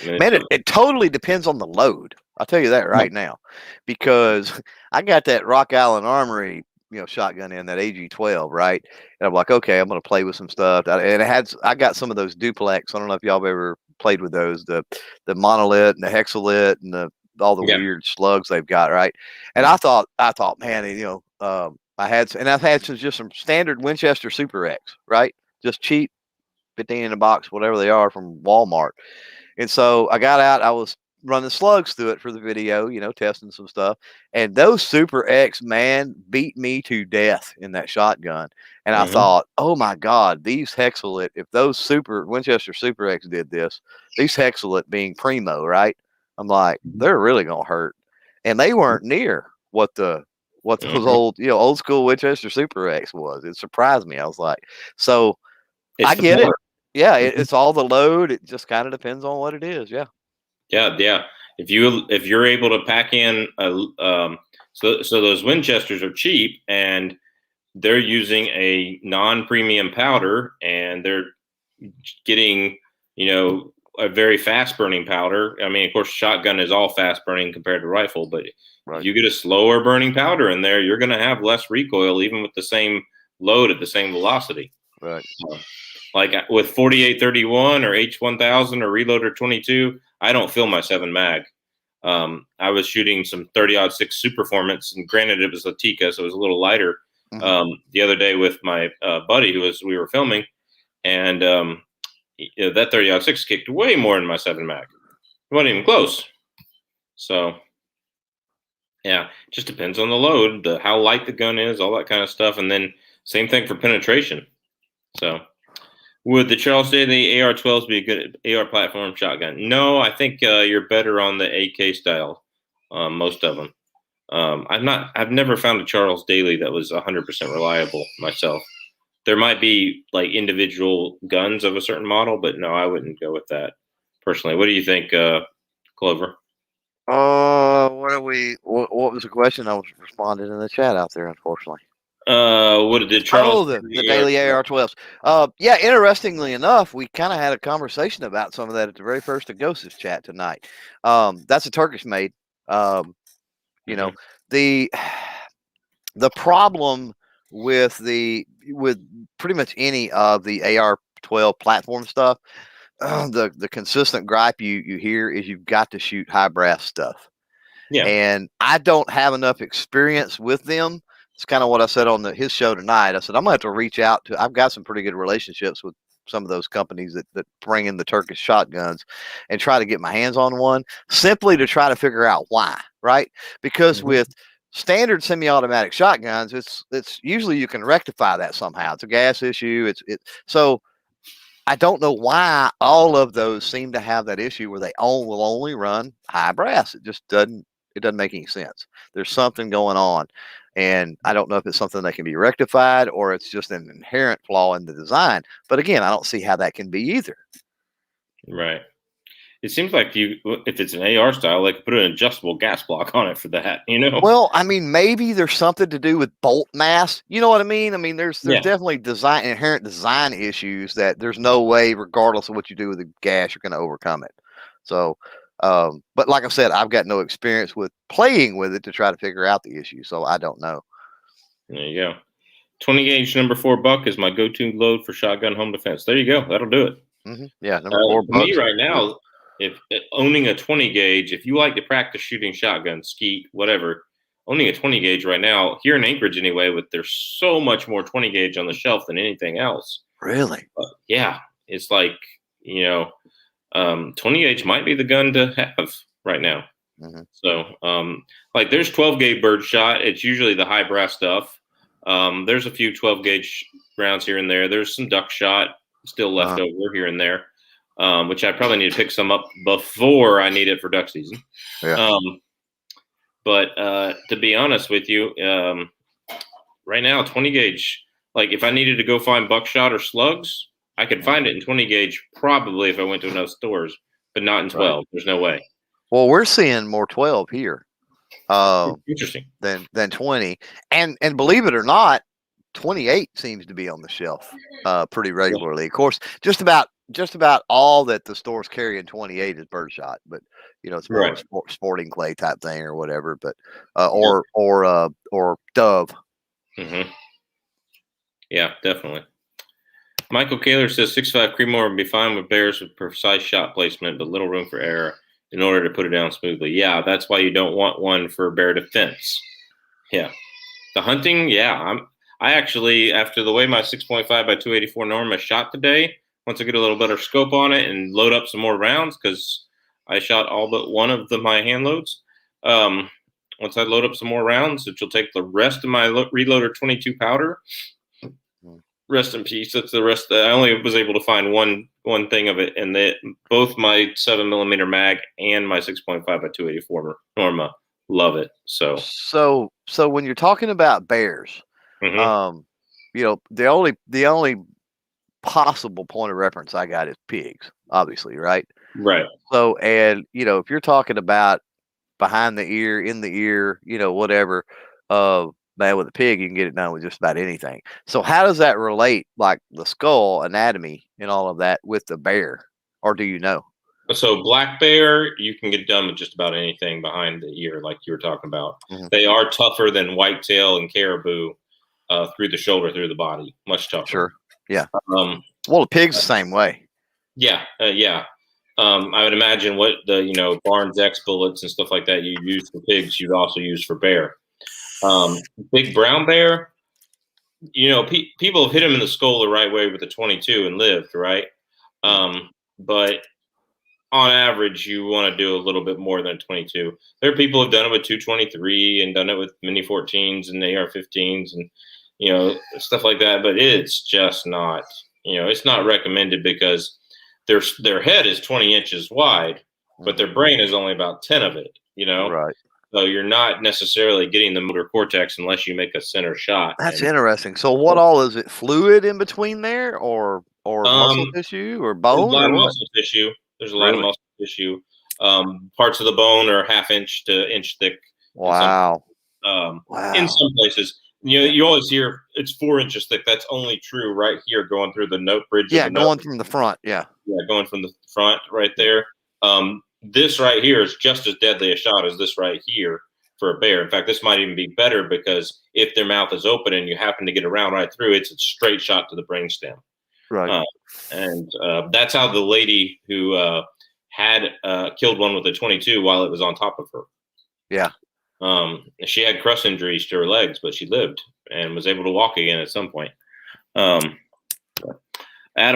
Man, it totally depends on the load. I'll tell you that right now, because I got that Rock Island Armory, shotgun in that AG-12, right? And I'm like, okay, I'm going to play with some stuff. And I got some of those duplex. I don't know if y'all have ever played with those, the monolith and the hexalit and all the weird slugs they've got, right? And I thought, man, I've had just some standard Winchester Super X, right? Just cheap, 15 in a box, whatever they are from Walmart. And so I got out, I was running slugs through it for the video, testing some stuff. And those Super X, man, beat me to death in that shotgun. And I thought, oh my God, these hexalit, if those Winchester Super X did this, these hexalit being primo, right? I'm like, they're really going to hurt. And they weren't near what those old school Winchester Super X was. It surprised me. I was like, so I get it. Yeah, it's all the load. It just kind of depends on what it is. Yeah. Yeah. If you're able to pack in so those Winchesters are cheap and they're using a non-premium powder and they're getting a very fast burning powder. I mean, of course, shotgun is all fast burning compared to rifle, but if you get a slower burning powder in there, you're going to have less recoil even with the same load at the same velocity. Right. Like with 4831 or H1000 or Reloader 22, I don't fill my 7 mag. I was shooting some 30-06 Superformance, and granted it was a Tikka, so it was a little lighter. The other day with my buddy we were filming, and that 30-06 kicked way more than my 7 mag. It wasn't even close. So yeah, it just depends on the load, how light the gun is, all that kind of stuff, and then same thing for penetration. So. Would the Charles Daly AR-12s be a good AR platform shotgun? No, I think you're better on the AK style, most of them. I've never found a Charles Daly that was 100% reliable myself. There might be like individual guns of a certain model, but no, I wouldn't go with that personally. What do you think, Clover? What was the question? I was responding in the chat out there, unfortunately. What did Charles? The daily AR-12s. Yeah, interestingly enough, we kind of had a conversation about some of that at the very first of Ghost's chat tonight. That's a Turkish made. You know, the problem with pretty much any of the AR-12 platform stuff, the consistent gripe you hear is you've got to shoot high brass stuff. Yeah. And I don't have enough experience with them. It's kind of what I said on his show tonight. I said, I'm going to have to reach out to, I've got some pretty good relationships with some of those companies that bring in the Turkish shotguns and try to get my hands on one simply to try to figure out why, right? Because with standard semi-automatic shotguns, it's usually you can rectify that somehow. It's a gas issue. So I don't know why all of those seem to have that issue where they will only run high brass. It just doesn't make any sense. There's something going on. And I don't know if it's something that can be rectified or it's just an inherent flaw in the design. But again, I don't see how that can be either. Right. It seems like if it's an AR style, they could put an adjustable gas block on it for that, you know? Well, I mean, maybe there's something to do with bolt mass. You know what I mean? I mean, there's definitely inherent design issues that there's no way, regardless of what you do with the gas, you're going to overcome it. So, but like I said, I've got no experience with playing with it to try to figure out the issue. So I don't know. There you go. 20 gauge number 4 buck is my go-to load for shotgun home defense. There you go. That'll do it. Yeah, number 4 bucks. Me right now, if owning a 20 gauge, if you like to practice shooting shotgun, skeet, whatever, owning a 20 gauge right now here in Anchorage anyway, there's so much more 20 gauge on the shelf than anything else. Really? Yeah, it's like 20 gauge might be the gun to have right now. So like there's 12 gauge birdshot. It's usually the high brass stuff. There's a few 12 gauge rounds here and there. There's some duck shot still left over here and there. Which I probably need to pick some up before I need it for duck season. Yeah. But to be honest with you, right now 20 gauge, like if I needed to go find buckshot or slugs, I could find it in 20 gauge probably if I went to enough stores, but not in 12. Right. There's no way. Well, we're seeing more 12 here. Interesting. Than 20, and believe it or not, 28 seems to be on the shelf pretty regularly. Of course, just about all that the stores carry in 28 is birdshot, but it's more of a sporting clay type thing or whatever. But or dove. Yeah, definitely. Michael Kaler says 6.5 Creedmoor would be fine with bears with precise shot placement, but little room for error in order to put it down smoothly. Yeah, that's why you don't want one for bear defense. Yeah, the hunting. Yeah, I actually, after the way my 6.5 by 284 Norma shot today, once I get a little better scope on it and load up some more rounds, because I shot all but one of my hand loads. Once I load up some more rounds, which will take the rest of my reloader 22 powder. Rest in peace. That's the rest. I only was able to find one thing of it, and both my 7mm mag and my 6.5 by 284 Norma love it. So when you're talking about bears, the only possible point of reference I got is pigs, obviously, right? Right. So, and if you're talking about behind the ear, in the ear, whatever, man, with a pig, you can get it done with just about anything. So how does that relate, like the skull anatomy and all of that, with the bear? Or do you know? So black bear, you can get done with just about anything behind the ear, like you were talking about. They are tougher than whitetail and caribou through the shoulder, through the body. Much tougher. Sure. Yeah. Well, the pig's the same way. Yeah. I would imagine what the Barnes X bullets and stuff like that you use for pigs, you'd also use for bear. Big brown bear, people have hit him in the skull the right way with a 22 and lived, right? But on average, you want to do a little bit more than 22. There are people who have done it with 223 and done it with mini 14s and AR-15s and stuff like that. But it's just not, it's not recommended because their head is 20 inches wide, but their brain is only about 10 of it. Right. So you're not necessarily getting the motor cortex unless you make a center shot. That's interesting. So what all is it? Fluid in between there, or muscle tissue, or bone? A lot of muscle tissue. There's a lot of Really? muscle tissue. Parts of the bone are half-inch to inch thick. Wow. In some places. Yeah. You always hear it's 4 inches thick. That's only true right here, going through the note bridge of Yeah, the note. going from the front. Yeah. Yeah, going from the front right there. This right here is just as deadly a shot as this right here for a bear. In fact, this might even be better because if their mouth is open and you happen to get around right through, it's a straight shot to the brainstem. Right. And that's how the lady who had killed one with a 22 while it was on top of her. Yeah. She had crush injuries to her legs, but she lived and was able to walk again at some point. Adam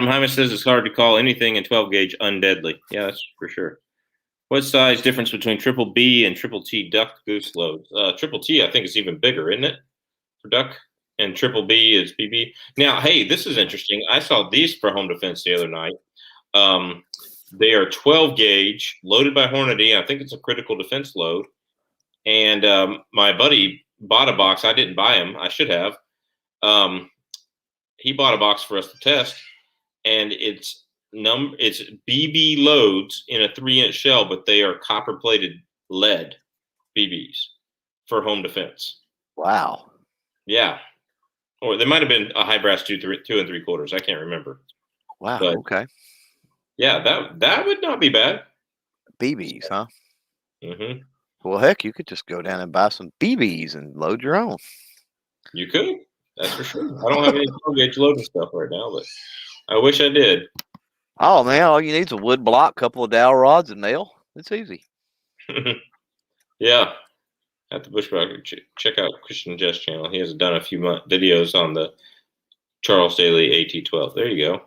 Hyman says it's hard to call anything in 12 gauge undeadly. Yeah, that's for sure. What size difference between triple B and triple T duck goose loads? Triple T, I think, is even bigger, isn't it, for duck? And triple B is BB. Now, hey, this is interesting. I saw these for home defense the other night. They are 12 gauge, loaded by Hornady. I think it's a critical defense load. And my buddy bought a box. I didn't buy him. I should have. He bought a box for us to test, and it's BB loads in a 3-inch shell, but they are copper-plated lead BBs for home defense. Wow. Yeah. Or they might have been a high brass 2 3/4. I can't remember. Wow. But, okay. Yeah, that would not be bad. BBs, huh? Mm-hmm. Well, heck, you could just go down and buy some BBs and load your own. You could. That's for sure. I don't have any 12 gauge loading stuff right now, but I wish I did. Oh, man, all you need is a wood block, couple of dowel rods, and nail. It's easy. Yeah. At the Bushwhacker, check out Christian Jess channel. He has done a few videos on the Charles Daly AT-12. There you go.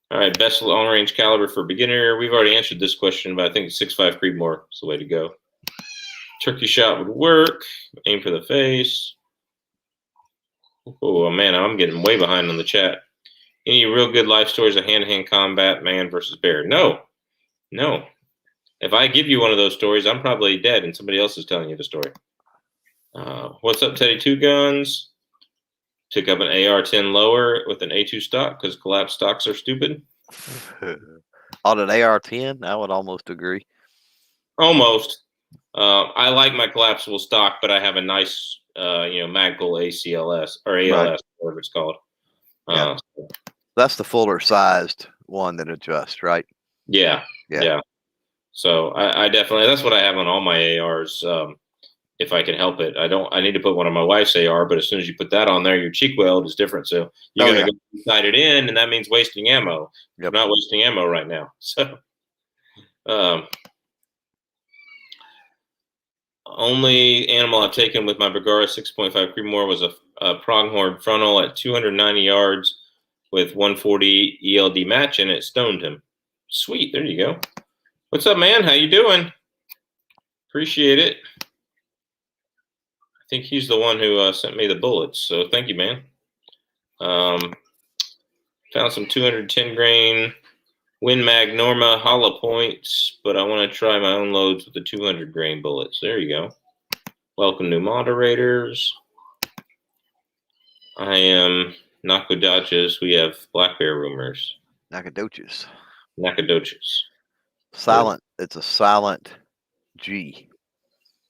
All right, best long-range caliber for beginner. We've already answered this question, but I think 6.5 Creedmoor is the way to go. Turkey shot would work. Aim for the face. Oh, man, I'm getting way behind on the chat. Any real good life stories of hand-to-hand combat, man versus bear? No. If I give you one of those stories, I'm probably dead and somebody else is telling you the story. What's up, Teddy Two Guns? Took up an AR-10 lower with an A2 stock because collapsed stocks are stupid. On an AR-10, I would almost agree. Almost. I like my collapsible stock, but I have a nice, Magpul ACLS or ALS, right, whatever it's called. Yeah. That's the fuller sized one that adjusts, right? Yeah. So I definitely, that's what I have on all my ARs. If I can help it, I need to put one on my wife's AR, but as soon as you put that on there, your cheek weld is different. So you got to go sight it in, and that means wasting ammo. Yep. I'm not wasting ammo right now. So, only animal I've taken with my Bergara 6.5 Creedmoor was a pronghorn frontal at 290 yards with 140 ELD match, and it stoned him. Sweet, there you go. What's up, man? How you doing? Appreciate it. I think he's the one who sent me the bullets, so thank you, man. Found some 210 grain Win Mag Norma hollow points, but I want to try my own loads with the 200 grain bullets. There you go. Welcome, new moderators. I am Nacogdoches. We have black bear rumors. Nacogdoches. Silent. It's a silent G.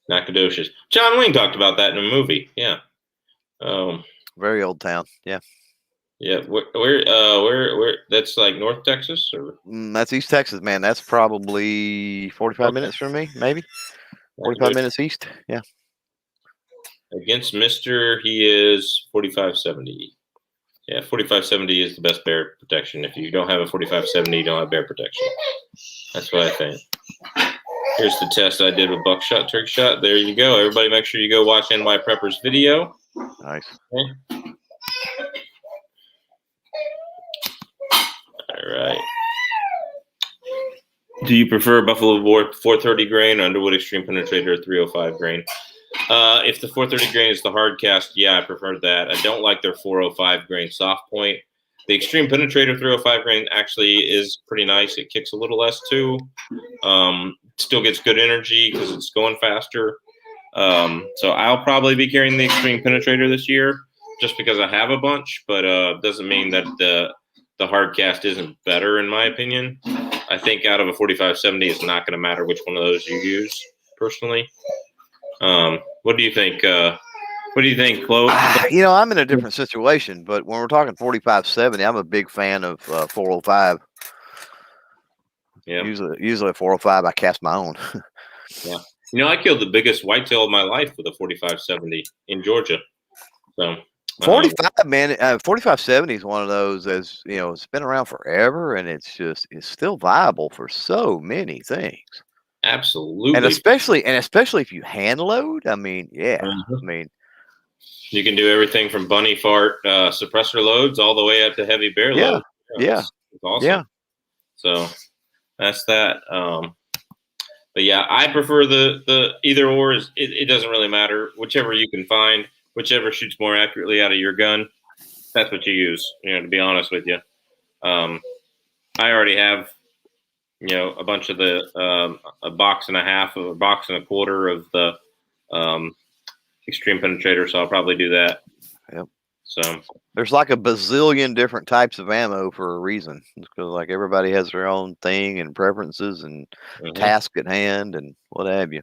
Nacogdoches. John Wayne talked about that in a movie. Yeah. Very old town. Yeah. Yeah. Where? That's like North Texas, or that's East Texas, man. That's probably 45 minutes from me, maybe 45 minutes east. Yeah. Against Mister, he is 4570. Yeah, 4570 is the best bear protection. If you don't have a 4570, you don't have bear protection. That's what I think. Here's the test I did with buckshot, turkey shot. There you go. Everybody make sure you go watch NY Prepper's video. Nice. Okay. All right. Do you prefer Buffalo Boar 430 grain, Underwood Extreme Penetrator, or 305 grain? If the 430 grain is the hard cast, yeah, I prefer that. I don't like their 405 grain soft point. The Extreme Penetrator 305 grain actually is pretty nice. It kicks a little less too. Still gets good energy because it's going faster. So I'll probably be carrying the Extreme Penetrator this year just because I have a bunch, but doesn't mean that the hard cast isn't better in my opinion. I think out of a 45-70, it's not going to matter which one of those you use. Personally, what do you think? What do you think, Chloe? I'm in a different situation, but when we're talking 45-70, I'm a big fan of 405. Yeah. Usually at 405, I cast my own. Yeah. I killed the biggest whitetail of my life with a 45-70 in Georgia. So 45, man, 45-70 is one of those, as it's been around forever, and it's still viable for so many things. Absolutely. And especially if you hand load. I mean, yeah. Mm-hmm. I mean, you can do everything from bunny fart suppressor loads all the way up to heavy bear loads. Yeah. It's awesome. Yeah. So that's that. But yeah, I prefer the either or. It doesn't really matter. Whichever you can find, whichever shoots more accurately out of your gun, that's what you use. To be honest with you, I already have a bunch of the a box and a half of a box and a quarter of the extreme penetrator, so I'll probably do that. Yep. So there's like a bazillion different types of ammo for a reason, because like everybody has their own thing and preferences and task at hand and what have you.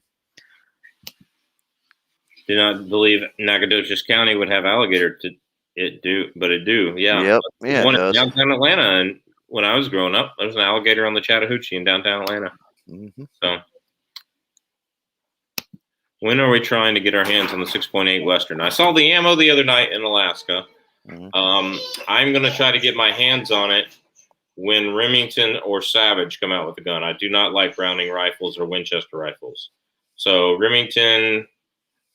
Do not believe Nacogdoches County would have alligator but it do. Yeah. Yep. Yeah. One it does. in downtown Atlanta, and when I was growing up, there was an alligator on the Chattahoochee in downtown Atlanta. So when are we trying to get our hands on the 6.8 Western? I saw the ammo the other night in Alaska. I'm going to try to get my hands on it when Remington or Savage come out with a gun. I do not like Browning rifles or Winchester rifles. So Remington,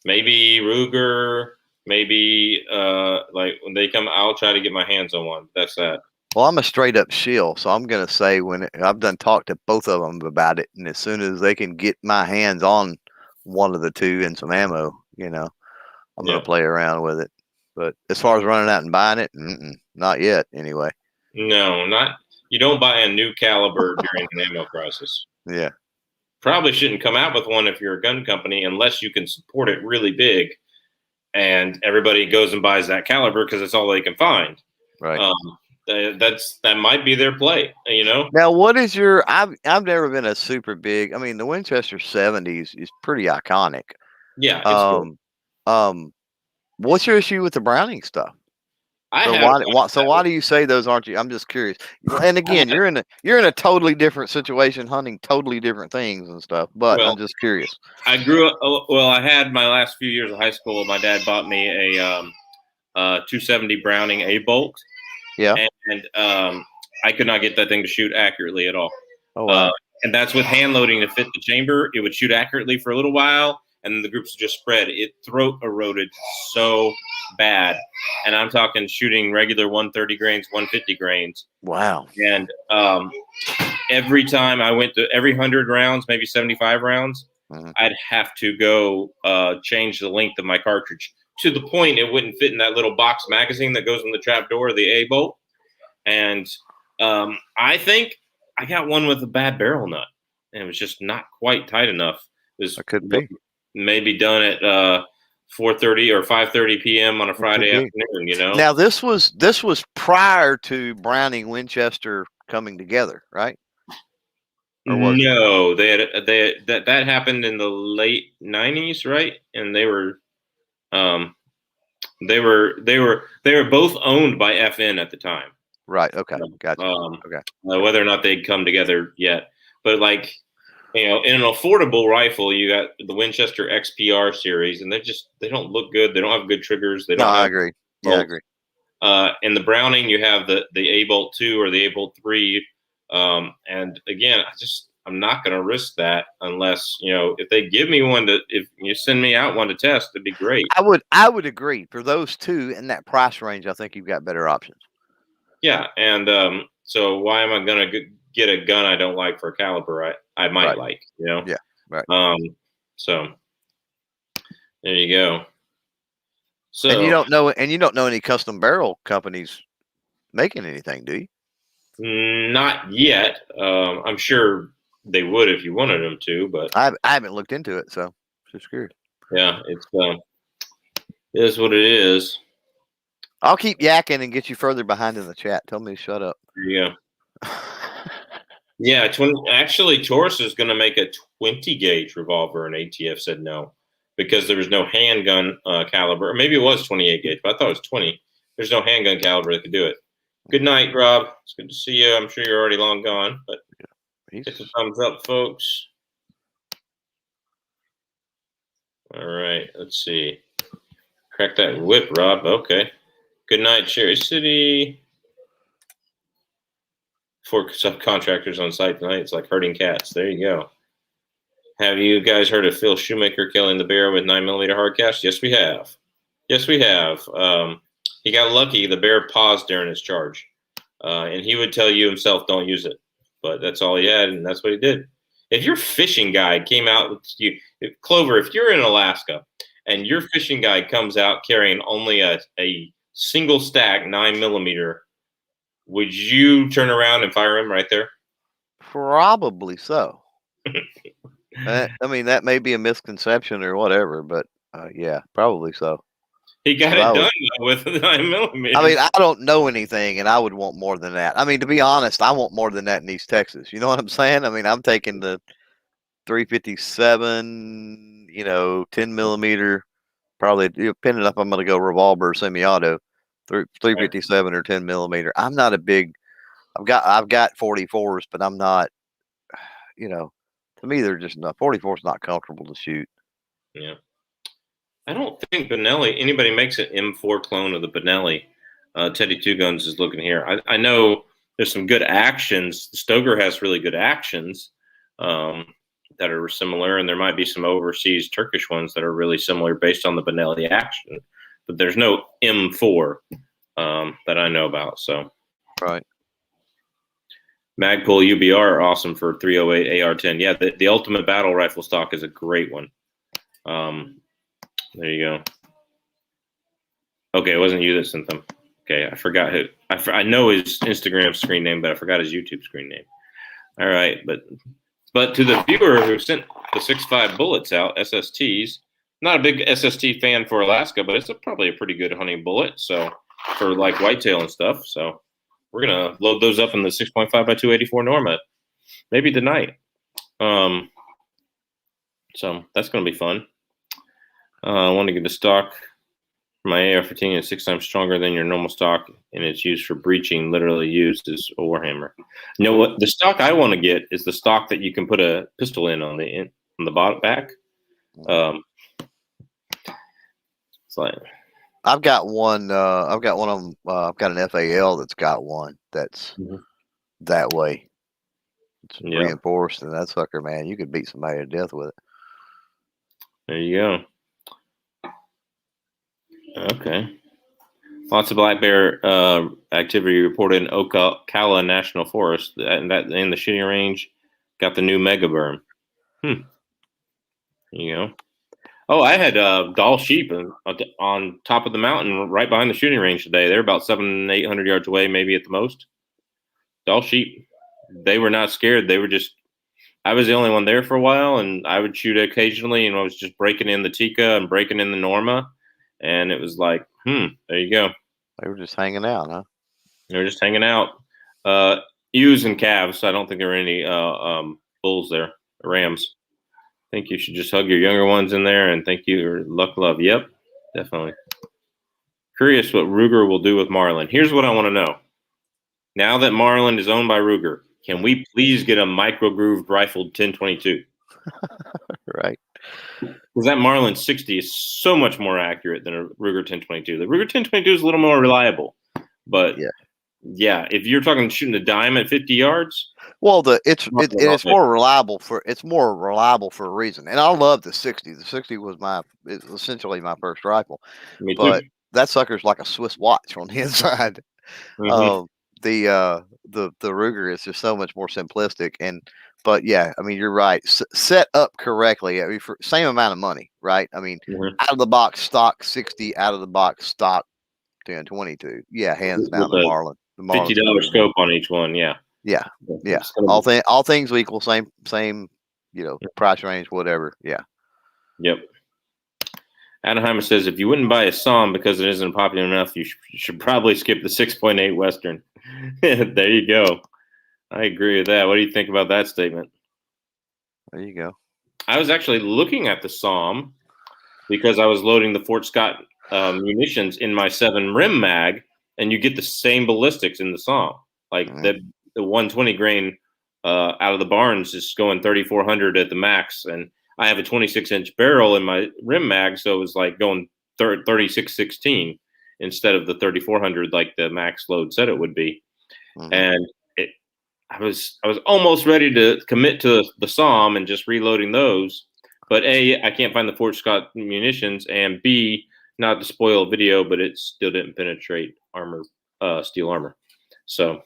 maybe Ruger, maybe like when they come, I'll try to get my hands on one. That's that. Well, I'm a straight up shill, so I'm going to say I've done talked to both of them about it, and as soon as they can get my hands on one of the two and some ammo, I'm going to play around with it. But as far as running out and buying it, not yet anyway. No, you don't buy a new caliber during an ammo crisis. Yeah. Probably shouldn't come out with one if you're a gun company unless you can support it really big and everybody goes and buys that caliber because it's all they can find. Right. That might be their play, Now, what is your? I've never been a super big. I mean, the Winchester 70s is pretty iconic. Yeah. It's cool. What's your issue with the Browning stuff? So why do you say those aren't you? I'm just curious. And again, you're in a totally different situation, hunting totally different things and stuff. But I'm just curious. I grew up. Well, I had my last few years of high school. My dad bought me a 270 Browning A-bolt. Yeah. And I could not get that thing to shoot accurately at all. Oh, wow. And that's with hand loading to fit the chamber. It would shoot accurately for a little while, and then the groups would just spread. It throat eroded so bad. And I'm talking shooting regular 130 grains, 150 grains. Wow. And every time I went to every 100 rounds, maybe 75 rounds, I'd have to go change the length of my cartridge to the point it wouldn't fit in that little box magazine that goes in the trap door of the A-bolt. And I think I got one with a bad barrel nut, and it was just not quite tight enough. It could be maybe done at 4:30 or 5:30 p.m. on a Friday afternoon. Now this was prior to Browning Winchester coming together, right? No, that happened in the late 90s, right? And they were both owned by FN at the time. Right. Okay. Gotcha. Okay. Whether or not they'd come together yet, but like, in an affordable rifle, you got the Winchester XPR series, and they don't look good. They don't have good triggers. They don't. I agree. Yeah, I agree. In the Browning, you have the A-bolt 2 or the A-bolt 3, and again, I'm not going to risk that unless if they give me one if you send me out one to test, it'd be great. I would agree for those two in that price range. I think you've got better options. Yeah, and so why am I going to get a gun I don't like for a caliber I might like? Yeah, right. So there you go. So and you don't know any custom barrel companies making anything, do you? Not yet. I'm sure they would if you wanted them to, but I haven't looked into it, so just curious. Yeah, it is what it is. I'll keep yakking and get you further behind in the chat. Tell me to shut up. There you go. Yeah, actually, Taurus is going to make a 20 gauge revolver, and ATF said no because there was no handgun caliber. Or maybe it was 28 gauge, but I thought it was 20. There's no handgun caliber that could do it. Good night, Rob. It's good to see you. I'm sure you're already long gone, but hit the thumbs up, folks. All right, let's see. Crack that whip, Rob. Okay. Good night, Cherry City. 4 subcontractors on site tonight. It's like herding cats. There you go. Have you guys heard of Phil Shoemaker killing the bear with 9mm hard cast? Yes, we have. Yes, we have. He got lucky. The bear paused during his charge. And he would tell you himself, don't use it. But that's all he had, and that's what he did. If your fishing guide came out with you, Clover, if you're in Alaska and your fishing guide comes out carrying only a single stack 9mm, would you turn around and fire him right there? Probably so. I mean, that may be a misconception or whatever, but yeah, probably so. He got it done with 9mm. I mean, I don't know anything, and I would want more than that. I mean, to be honest, I want more than that in East Texas. You know what I'm saying? I mean, I'm taking the 357, 10mm, probably depending if I'm going to go revolver or semi-auto, 357 or 10mm. I'm not a big. I've got 44s, but I'm not. To me, they're just not. 44 is not comfortable to shoot. Yeah. I don't think Benelli, anybody makes an M4 clone of the Benelli. Teddy Two Guns is looking here. I know there's some good actions. Stoker has really good actions that are similar, and there might be some overseas Turkish ones that are really similar based on the Benelli action. But there's no M4 that I know about. So, right. Magpul UBR are awesome for 308 AR-10. Yeah, the Ultimate Battle Rifle stock is a great one. There you go. Okay, it wasn't you that sent them. Okay, I forgot who. I know his Instagram screen name, but I forgot his YouTube screen name. All right, but to the viewer who sent the 6.5 bullets out, SSTs, not a big SST fan for Alaska, but it's probably a pretty good hunting bullet. So for like whitetail and stuff. So we're gonna load those up in the 6.5 by 284 Norma, maybe tonight. So that's gonna be fun. I want to get the stock for my AR-15 is 6 times stronger than your normal stock, and it's used for breaching, literally used as a warhammer. You know what? The stock I want to get is the stock that you can put a pistol in on the bottom back. It's like I've got one. I've got an FAL that's got one that's that way. It's reinforced, and that sucker, man, you could beat somebody to death with it. There you go. Okay. Lots of black bear activity reported in Ocala National Forest. That in the shooting range got the new mega berm. There you go. Oh, I had Doll sheep on top of the mountain right behind the shooting range today. They're about 700-800 yards away, maybe at the most. Doll sheep. They were not scared. They were just. I was the only one there for a while, and I would shoot occasionally, and I was just breaking in the Tika and breaking in the Norma. And it was like, there you go. They were just hanging out, huh? They were just hanging out. Ewes and calves. I don't think there were any bulls there, rams. I think you should just hug your younger ones in there and thank you or luck, love. Yep, definitely. Curious what Ruger will do with Marlin. Here's what I want to know. Now that Marlin is owned by Ruger, can we please get a micro-grooved rifled 1022? Right. Because that Marlin 60 is so much more accurate than a Ruger 1022. The Ruger 1022 is a little more reliable, but yeah, if you're talking shooting a dime at 50 yards, well, it's more reliable for a reason. And I love the 60. The 60 was essentially my first rifle, but that sucker's like a Swiss watch on the inside. The Ruger is just so much more simplistic but yeah, I mean, you're right. Set up correctly, I mean, for same amount of money, right? I mean, out of the box stock 60, out of the box stock 1022. Yeah, hands down the Marlin. The $50 scope on each one. Yeah. Yeah. All things equal, same, price range, whatever. Yeah. Yep. Anaheim says if you wouldn't buy a SOM because it isn't popular enough, you should probably skip the 6.8 Western. There you go. I agree with that. What do you think about that statement? There you go. I was actually looking at the SOM because I was loading the Fort Scott munitions in my 7 rim mag, and you get the same ballistics in the SOM. Like the 120 grain out of the barns is going 3,400 at the max, and I have a 26-inch barrel in my rim mag, so it was like going 3616 instead of the 3,400 like the max load said it would be. And I was almost ready to commit to the SOM and just reloading those, but A, I can't find the Fort Scott munitions, and B, not to spoil video, but it still didn't penetrate armor, steel armor. So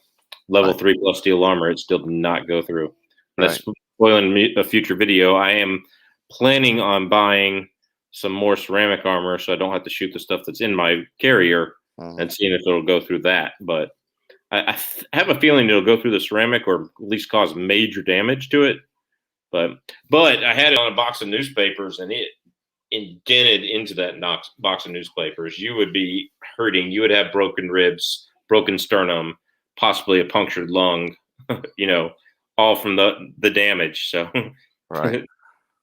level 3+ steel armor, it still did not go through. And that's spoiling a future video. I am planning on buying some more ceramic armor so I don't have to shoot the stuff that's in my carrier and seeing if it'll go through that. But I have a feeling it'll go through the ceramic or at least cause major damage to it. But I had it on a box of newspapers and it indented into that box of newspapers. You would be hurting. You would have broken ribs, broken sternum, possibly a punctured lung, all from the damage. So Right.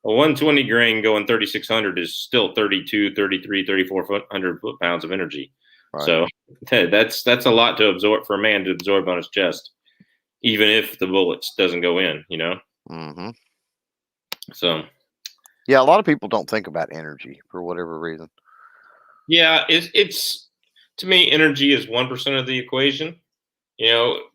a 120 grain going 3,600 is still 32, 33, 3,400 foot-pounds of energy. Right. So that's a lot to absorb for a man to absorb on his chest, even if the bullets doesn't go in, So yeah, a lot of people don't think about energy for whatever reason. Yeah, it's to me, energy is 1% of the equation.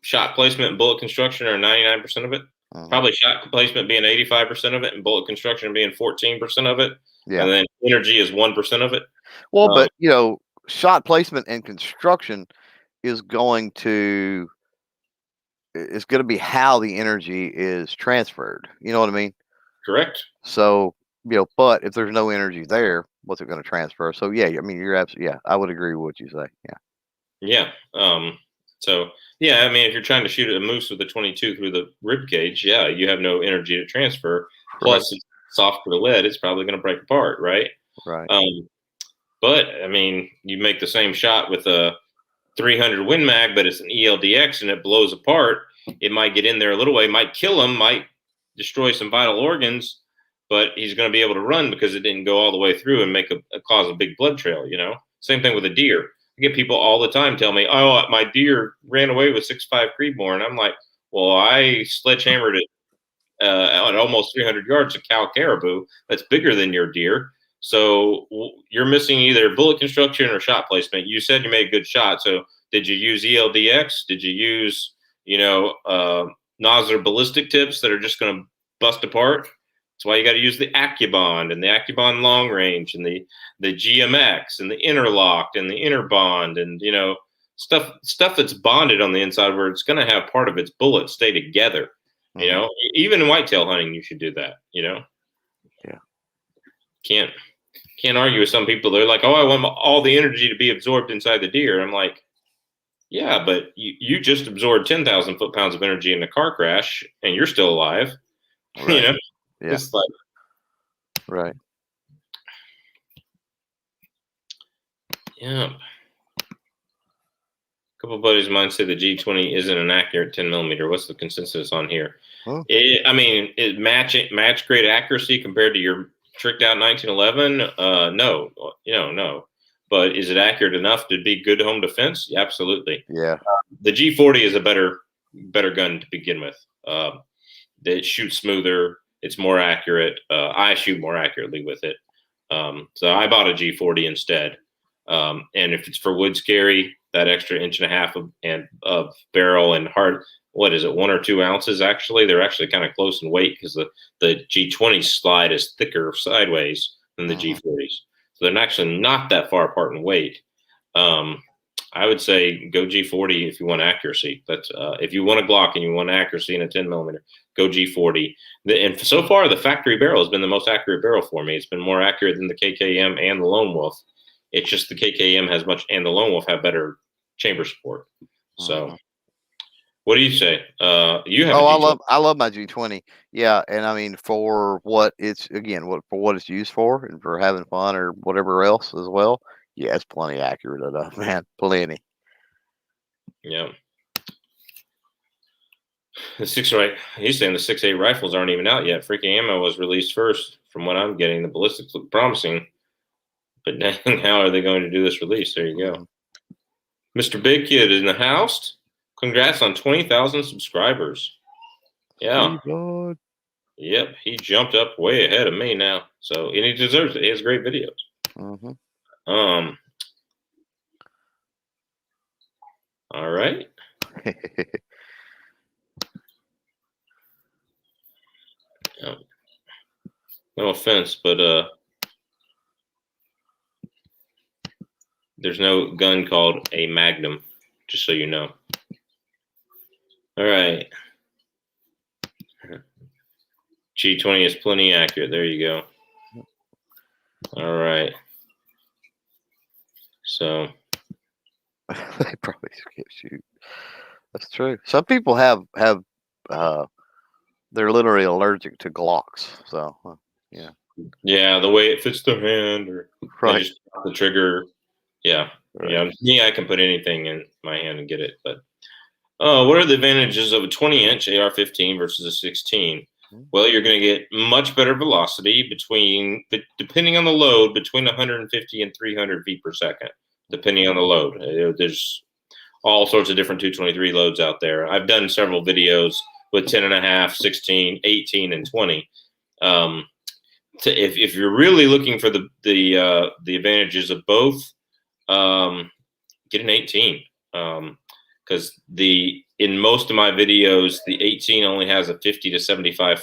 Shot placement and bullet construction are 99% of it. Probably shot placement being 85% of it, and bullet construction being 14% of it. Yeah. And then energy is 1% of it. Well, but shot placement and construction is going to be how the energy is transferred. You know what I mean? Correct. So, but if there's no energy there, what's it going to transfer? So, yeah, I mean, you're absolutely, I would agree with what you say. Yeah. Yeah. So, yeah, I mean, if you're trying to shoot a moose with a 22 through the rib cage, yeah, you have no energy to transfer. Plus, it's soft for the lead. It's probably going to break apart, right? Right. But, I mean, you make the same shot with a 300 Win Mag, but it's an ELDX and it blows apart. It might get in there a little way, might kill him, might destroy some vital organs, but he's going to be able to run because it didn't go all the way through and cause a big blood trail, Same thing with a deer. I get people all the time tell me, "Oh, my deer ran away with 6.5 Creedmoor," and I'm like, "Well, I sledgehammered it at almost 300 yards of cow caribou. That's bigger than your deer. So you're missing either bullet construction or shot placement. You said you made a good shot. So did you use ELDX? Did you use, Nosler ballistic tips that are just going to bust apart? That's why you got to use the AccuBond and the AccuBond long range and the GMX and the interlocked and the interbond and, stuff that's bonded on the inside where it's going to have part of its bullet stay together. Even in whitetail hunting, you should do that. Yeah. Can't argue with some people. They're like, "Oh, I want all the energy to be absorbed inside the deer." I'm like, "Yeah, but you just absorbed 10,000 foot-pounds of energy in a car crash, and you're still alive." Right. Yeah. It's like, right. Yeah. A couple of buddies of mine say the G20 isn't an accurate 10 millimeter. What's the consensus on here? Huh? Is match grade accuracy compared to your tricked out 1911? No, no. But is it accurate enough to be good home defense? Yeah, absolutely. Yeah. The G40 is a better gun to begin with. It shoots smoother. It's more accurate. I shoot more accurately with it. So I bought a G40 instead. And if it's for woods carry, that extra 1.5 inches of barrel and heart, what is it, 1 or 2 ounces? Actually, they're actually kind of close in weight because the G20 slide is thicker sideways than the G40s. So they're actually not that far apart in weight. I would say go G40 if you want accuracy. That's if you want a Glock and you want accuracy in a 10 millimeter, go G40. And so far, the factory barrel has been the most accurate barrel for me. It's been more accurate than the KKM and the Lone Wolf. It's just the KKM has and the Lone Wolf have better chamber support. So, what do you say? You have? I love my G20. Yeah, and I mean for what it's used for, and for having fun or whatever else as well. Yeah, it's plenty accurate enough, man. Plenty. Yeah. The 6.8. He's saying the 6.8 rifles aren't even out yet. Freaking ammo was released first, from what I'm getting. The ballistics look promising, but dang, how are they going to do this release? There you go. Mr. Big Kid is in the house. Congrats on 20,000 subscribers. Yeah. Yep, he jumped up way ahead of me now. So, and he deserves it. He has great videos. All right. No offense, but there's no gun called a Magnum, just so you know. All right. G20 is plenty accurate. There you go. All right. So they probably skip shoot. That's true. Some people have they're literally allergic to Glocks. So yeah. Yeah, the way it fits their hand, or they just pop the trigger. Yeah. Right. Yeah, I can put anything in my hand and get it. But what are the advantages of a 20-inch AR-15 versus a 16? Well, you're going to get much better velocity depending on the load, between 150 and 300 feet per second, depending on the load. There's all sorts of different 223 loads out there. I've done several videos with 10.5, 16, 18, and 20. If you're really looking for the advantages of both, get an 18. Because in most of my videos, the 18 only has a 50 to 75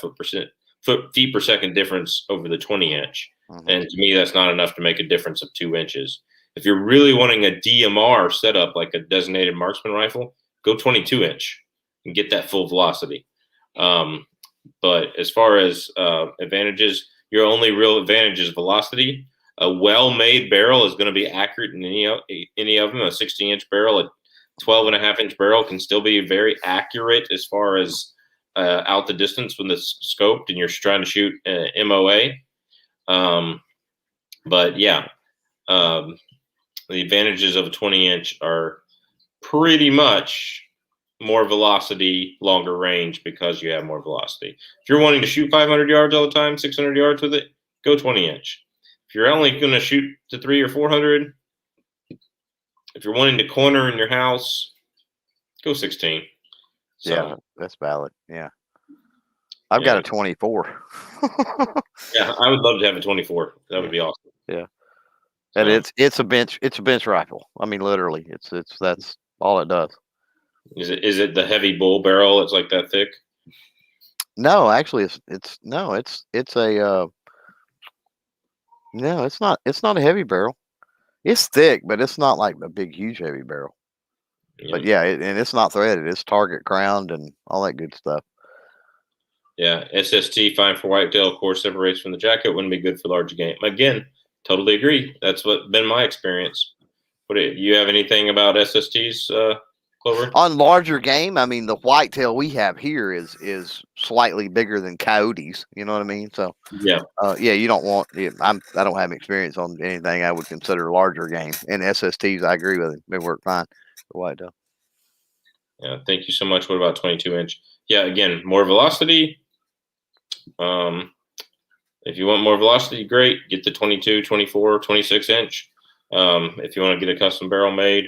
feet per second difference over the 20-inch. And to me, that's not enough to make a difference of 2 inches. If you're really wanting a DMR setup, like a designated marksman rifle, go 22-inch and get that full velocity. But as far as advantages, your only real advantage is velocity. A well-made barrel is going to be accurate in any of them. A 16-inch barrel, a 12.5-inch barrel can still be very accurate as far as out the distance when it's scoped and you're trying to shoot MOA. But yeah, the advantages of a 20-inch are pretty much more velocity, longer range, because you have more velocity. If you're wanting to shoot 500 yards all the time, 600 yards with it, go 20-inch. If you're only going to shoot to 300 or 400, if you're wanting to corner in your house, go 16. So, yeah, that's valid. Yeah. I've got a 24. Yeah, I would love to have a 24. That would be awesome. Yeah. And it's a bench rifle. I mean, literally, that's all it does. Is it the heavy bull barrel? It's like that thick? No, actually, it's not a heavy barrel. It's thick, but it's not like a big, huge, heavy barrel. Yeah. But yeah, and it's not threaded. It's target crowned and all that good stuff. Yeah, SST fine for whitetail. Core separates from the jacket. Wouldn't be good for large game. Again, totally agree. That's been my experience. You have anything about SSTs, Clover? On larger game, I mean, the whitetail we have here is slightly bigger than coyotes. You know what I mean? So yeah, you don't want. I don't have experience on anything I would consider larger game. And SSTs, I agree with it. They work fine for whitetail. Yeah, thank you so much. What about 22-inch? Yeah, again, more velocity. If you want more velocity, great. Get the 22, 24, 26-inch. If you want to get a custom barrel made.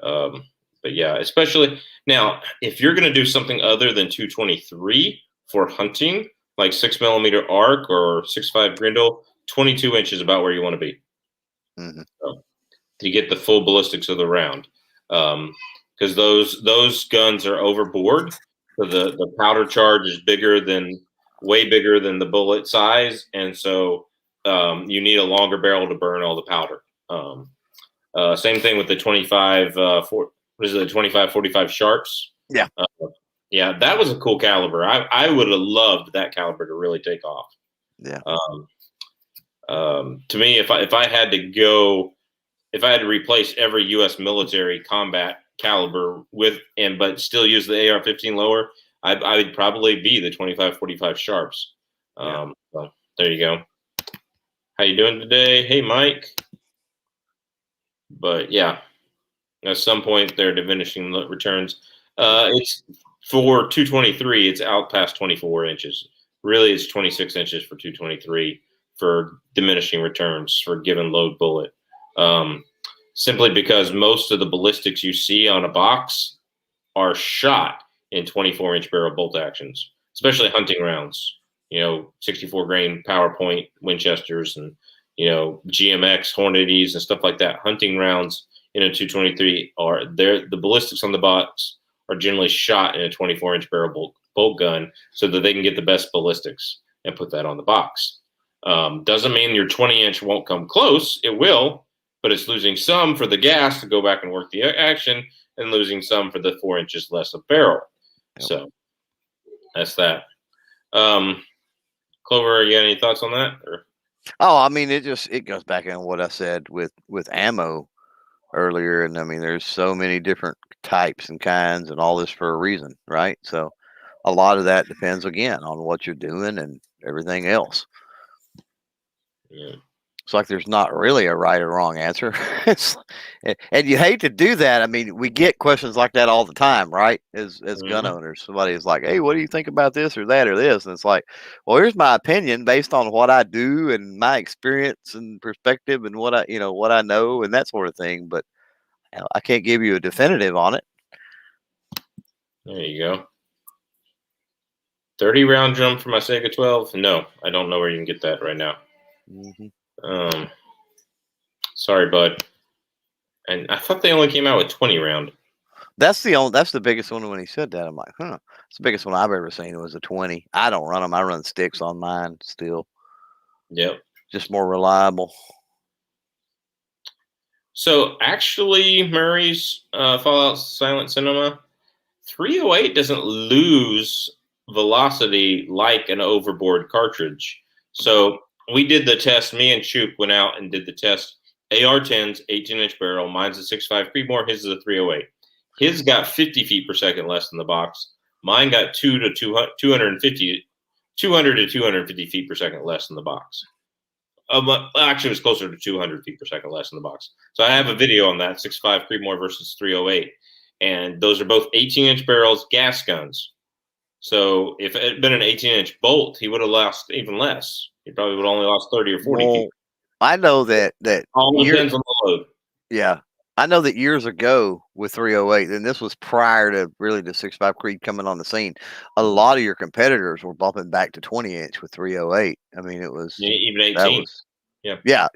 But yeah, especially now, if you're going to do something other than 223 for hunting, like 6mm arc or 6.5 Grindle, 22-inch is about where you want to be. So, to get the full ballistics of the round. Because those guns are overboard. So the powder charge is way bigger than the bullet size, and so you need a longer barrel to burn all the powder. Same thing with the 25 45 sharps. Yeah. Yeah, that was a cool caliber. I would have loved that caliber to really take off. Yeah. To me, if I had to replace every U.S. military combat caliber but still use the AR-15 lower, I would probably be the 25-45 sharps. So there you go. How you doing today? Hey, Mike. But yeah, at some point they're diminishing returns. It's For 223, it's out past 24 inches. Really, it's 26 inches for 223 for diminishing returns for a given load bullet. Simply because most of the ballistics you see on a box are shot in 24-inch barrel bolt actions, especially hunting rounds. 64 grain PowerPoint Winchesters and GMX Hornadies and stuff like that. Hunting rounds in a 223 are there. The ballistics on the box are generally shot in a 24-inch barrel bolt gun so that they can get the best ballistics and put that on the box. Doesn't mean your 20-inch won't come close. It will, but it's losing some for the gas to go back and work the action and losing some for the 4 inches less of barrel. Yep. So that's that. Clover, you got any thoughts on that? Or? Oh, I mean, it goes back in what I said with ammo earlier. And I mean, there's so many different types and kinds and all this for a reason, right? So a lot of that depends again on what you're doing and everything else. Yeah. It's like there's not really a right or wrong answer. And you hate to do that. I mean, we get questions like that all the time, right? As gun owners, somebody is like, "Hey, what do you think about this or that or this?" And it's like, well, here's my opinion based on what I do and my experience and perspective and what I know and that sort of thing. But I can't give you a definitive on it. There you go. 30-round drum for my Sega 12? No, I don't know where you can get that right now. Mm-hmm. Sorry, bud. And I thought they only came out with 20-round. That's the biggest one. When he said that, I'm like, it's the biggest one I've ever seen. It was a 20. I don't run them. I run sticks on mine still. Yep. Just more reliable. So actually, Murray's Fallout Silent Cinema 308 doesn't lose velocity like an overboard cartridge. So we did the test. Me and Choop went out and did the test. AR-10's 18-inch barrel. Mine's a 6.5 Creedmoor. His is a 308. His got 50 feet per second less in the box. Mine got 200 to 250 feet per second less in the box. Actually, it was closer to 200 feet per second less in the box. So I have a video on that, 6.5 Creedmoor versus 308. And those are both 18-inch barrels, gas guns. So if it had been an 18-inch bolt, he would have lost even less. He probably would have only lost 30 or 40 feet. I know that all depends on the load. Yeah. I know that years ago with 308, and this was prior to really the 6.5 Creed coming on the scene, a lot of your competitors were bumping back to 20-inch with 308. I mean, it was even 18. Yeah.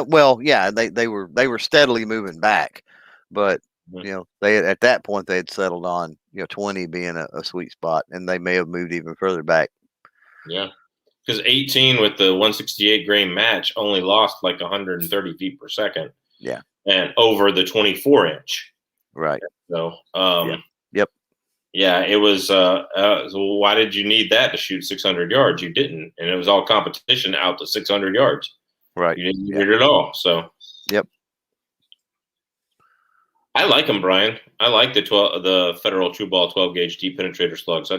Well, yeah, they were steadily moving back, but they at that point they had settled on 20 being a sweet spot, and they may have moved even further back. Yeah, because 18 with the 168 grain match only lost like 130 feet per second. Yeah. And over the 24-inch. Right. So, Yep. Yeah, it was. So why did you need that to shoot 600 yards? You didn't, and it was all competition out to 600 yards. Right. You didn't need it at all. So. Yep. I like them, Brian. I like the Federal True Ball 12 gauge deep penetrator slugs.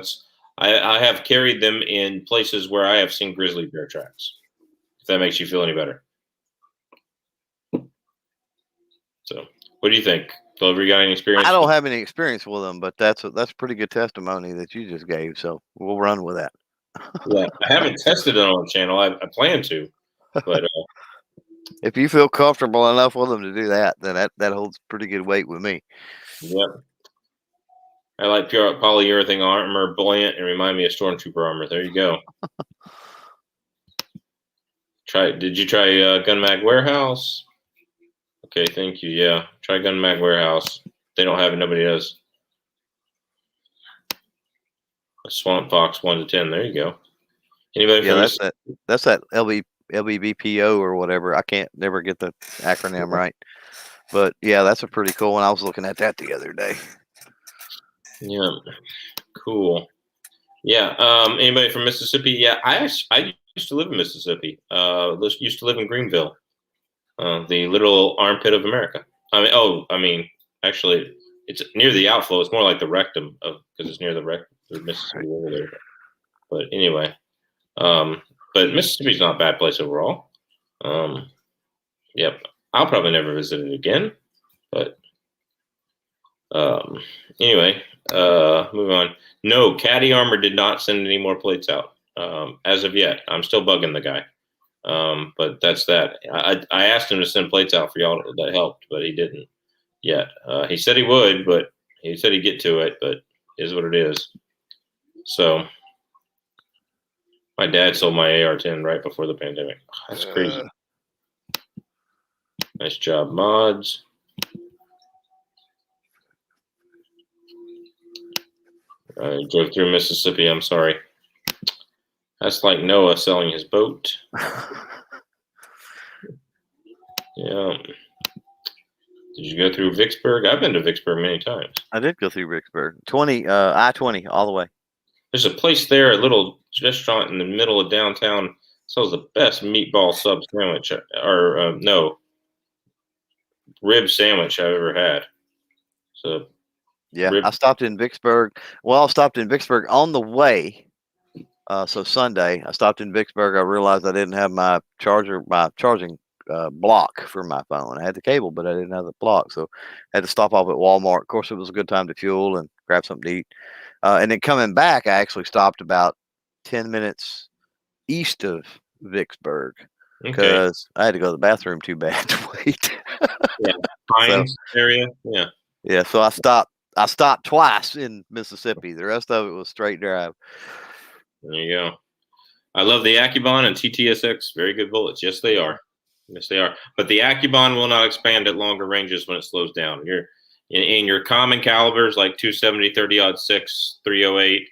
I have carried them in places where I have seen grizzly bear tracks. If that makes you feel any better. So, what do you think? Clover, you got any experience? I don't have any experience with them, but that's pretty good testimony that you just gave. So we'll run with that. Yeah, I haven't tested it on the channel. I plan to, but if you feel comfortable enough with them to do that, then that holds pretty good weight with me. Yep. I like pure polyurethane armor, buoyant, and remind me of Stormtrooper armor. There you go. Did you try Gun Mag Warehouse? Okay, thank you. Yeah, try Gun Mag Warehouse. They don't have it. Nobody does. A Swamp Fox 1 to 10. There you go. Anybody? Yeah, that's that LBBPO or whatever. I can't never get the acronym right. But yeah, that's a pretty cool one. I was looking at that the other day. Yeah, cool. Yeah. Anybody from Mississippi? Yeah, I used to live in Mississippi. Used to live in Greenville. The little armpit of America. Actually, it's near the outflow. It's more like the rectum because it's near the Mississippi River there. But anyway, but Mississippi's not a bad place overall. Yep, I'll probably never visit it again. But anyway, Move on. No, Caddy Armor did not send any more plates out as of yet. I'm still bugging the guy. But that's that. I asked him to send plates out for y'all. That helped, but he didn't yet. He said he would, but he said he'd get to it, but it is what it is. So my dad sold my AR-10 right before the pandemic. That's crazy. Nice job, mods. I drove through Mississippi. I'm sorry. That's like Noah selling his boat. Yeah. Did you go through Vicksburg? I've been to Vicksburg many times. I did go through Vicksburg. I-20 all the way. There's a place there, a little restaurant in the middle of downtown, sells the best meatball sub sandwich, or no, rib sandwich I've ever had. So yeah, I stopped in Vicksburg. Well, I stopped in Vicksburg on the way. So Sunday, I stopped in Vicksburg. I realized I didn't have my charging block for my phone. I had the cable, but I didn't have the block, so I had to stop off at Walmart. Of course, it was a good time to fuel and grab something to eat. And then coming back, I actually stopped about 10 minutes east of Vicksburg because I had to go to the bathroom too bad to wait. Yeah, Pines area. Yeah. Yeah, so I stopped twice in Mississippi. The rest of it was straight drive. There you go. I love the Accubon and TTSX. Very good bullets. Yes, they are. Yes, they are. But the Accubon will not expand at longer ranges when it slows down. In your common calibers like 270, 30-06, 308,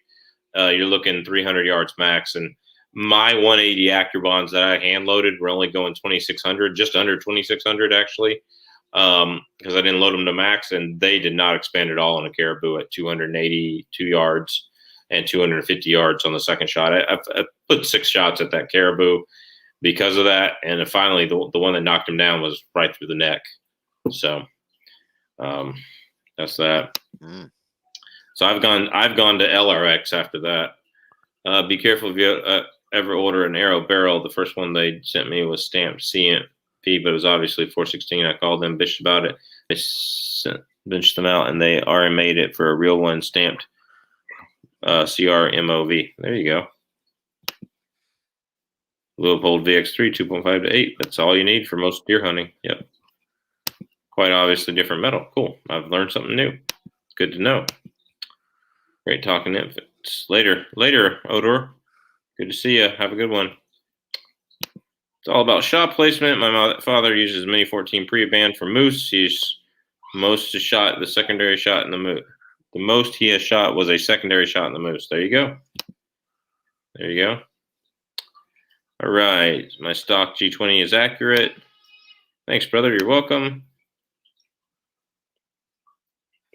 you're looking 300 yards max. And my 180 Accubons that I hand loaded were only going 2,600, just under 2,600 actually, because I didn't load them to max, and they did not expand at all in a Caribou at 282 yards and 250 yards on the second shot. I put 6 shots at that Caribou because of that, and then finally the one that knocked him down was right through the neck. So that's that. So I've gone to LRX after that. Be careful if you ever order an arrow barrel. The first one they sent me was stamped CMP, but it was obviously 416. I called them, bitched about it. They benched them out, and they RMA'd it for a real one stamped CRMOV. There you go. Leopold VX3 2.5 to 8. That's all you need for most deer hunting. Yep. Quite obviously different metal. Cool. I've learned something new. Good to know. Great talking infants. Later, Odor. Good to see you. Have a good one. It's all about shot placement. My father uses Mini 14 pre-band for moose. He's the secondary shot in the moose. The most he has shot was a secondary shot in the moose. There you go. There you go. All right. My stock G20 is accurate. Thanks, brother. You're welcome.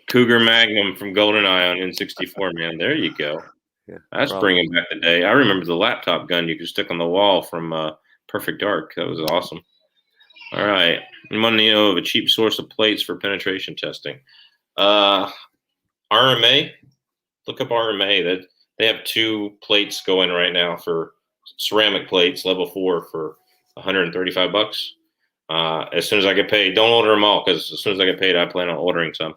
Cougar Magnum from GoldenEye on N64, man. There you go. Yeah, that's bringing back the day. I remember the laptop gun you could stick on the wall from Perfect Dark. That was awesome. All right. I'm going to know of a cheap source of plates for penetration testing. RMA. Look up RMA. That they have 2 plates going right now for ceramic plates, level 4 for $135. As soon as I get paid, don't order them all, because as soon as I get paid, I plan on ordering some.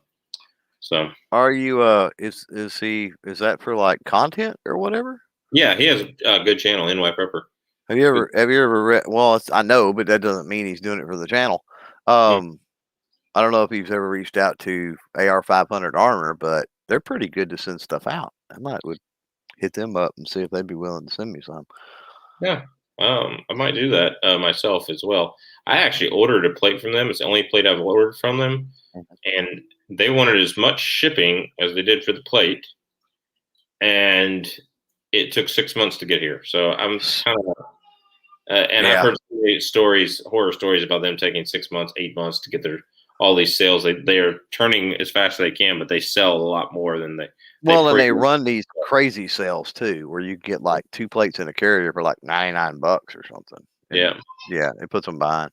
So are you is that for like content or whatever? Yeah, he has a good channel, NY Prepper. Have you ever read? Well, I know, but that doesn't mean he's doing it for the channel. I don't know if he's ever reached out to AR 500 Armor, but they're pretty good to send stuff out. I would hit them up and see if they'd be willing to send me some. Yeah, I might do that myself as well. I actually ordered a plate from them. It's the only plate I've ordered from them, and they wanted as much shipping as they did for the plate, and it took 6 months to get here. So I'm kind of, I've heard horror stories about them taking 6 months, 8 months to get all these sales. They are turning as fast as they can, but they sell a lot more than they. Well, and they run these crazy sales too, where you get like 2 plates in a carrier for like $99 or something. And yeah, it puts them behind.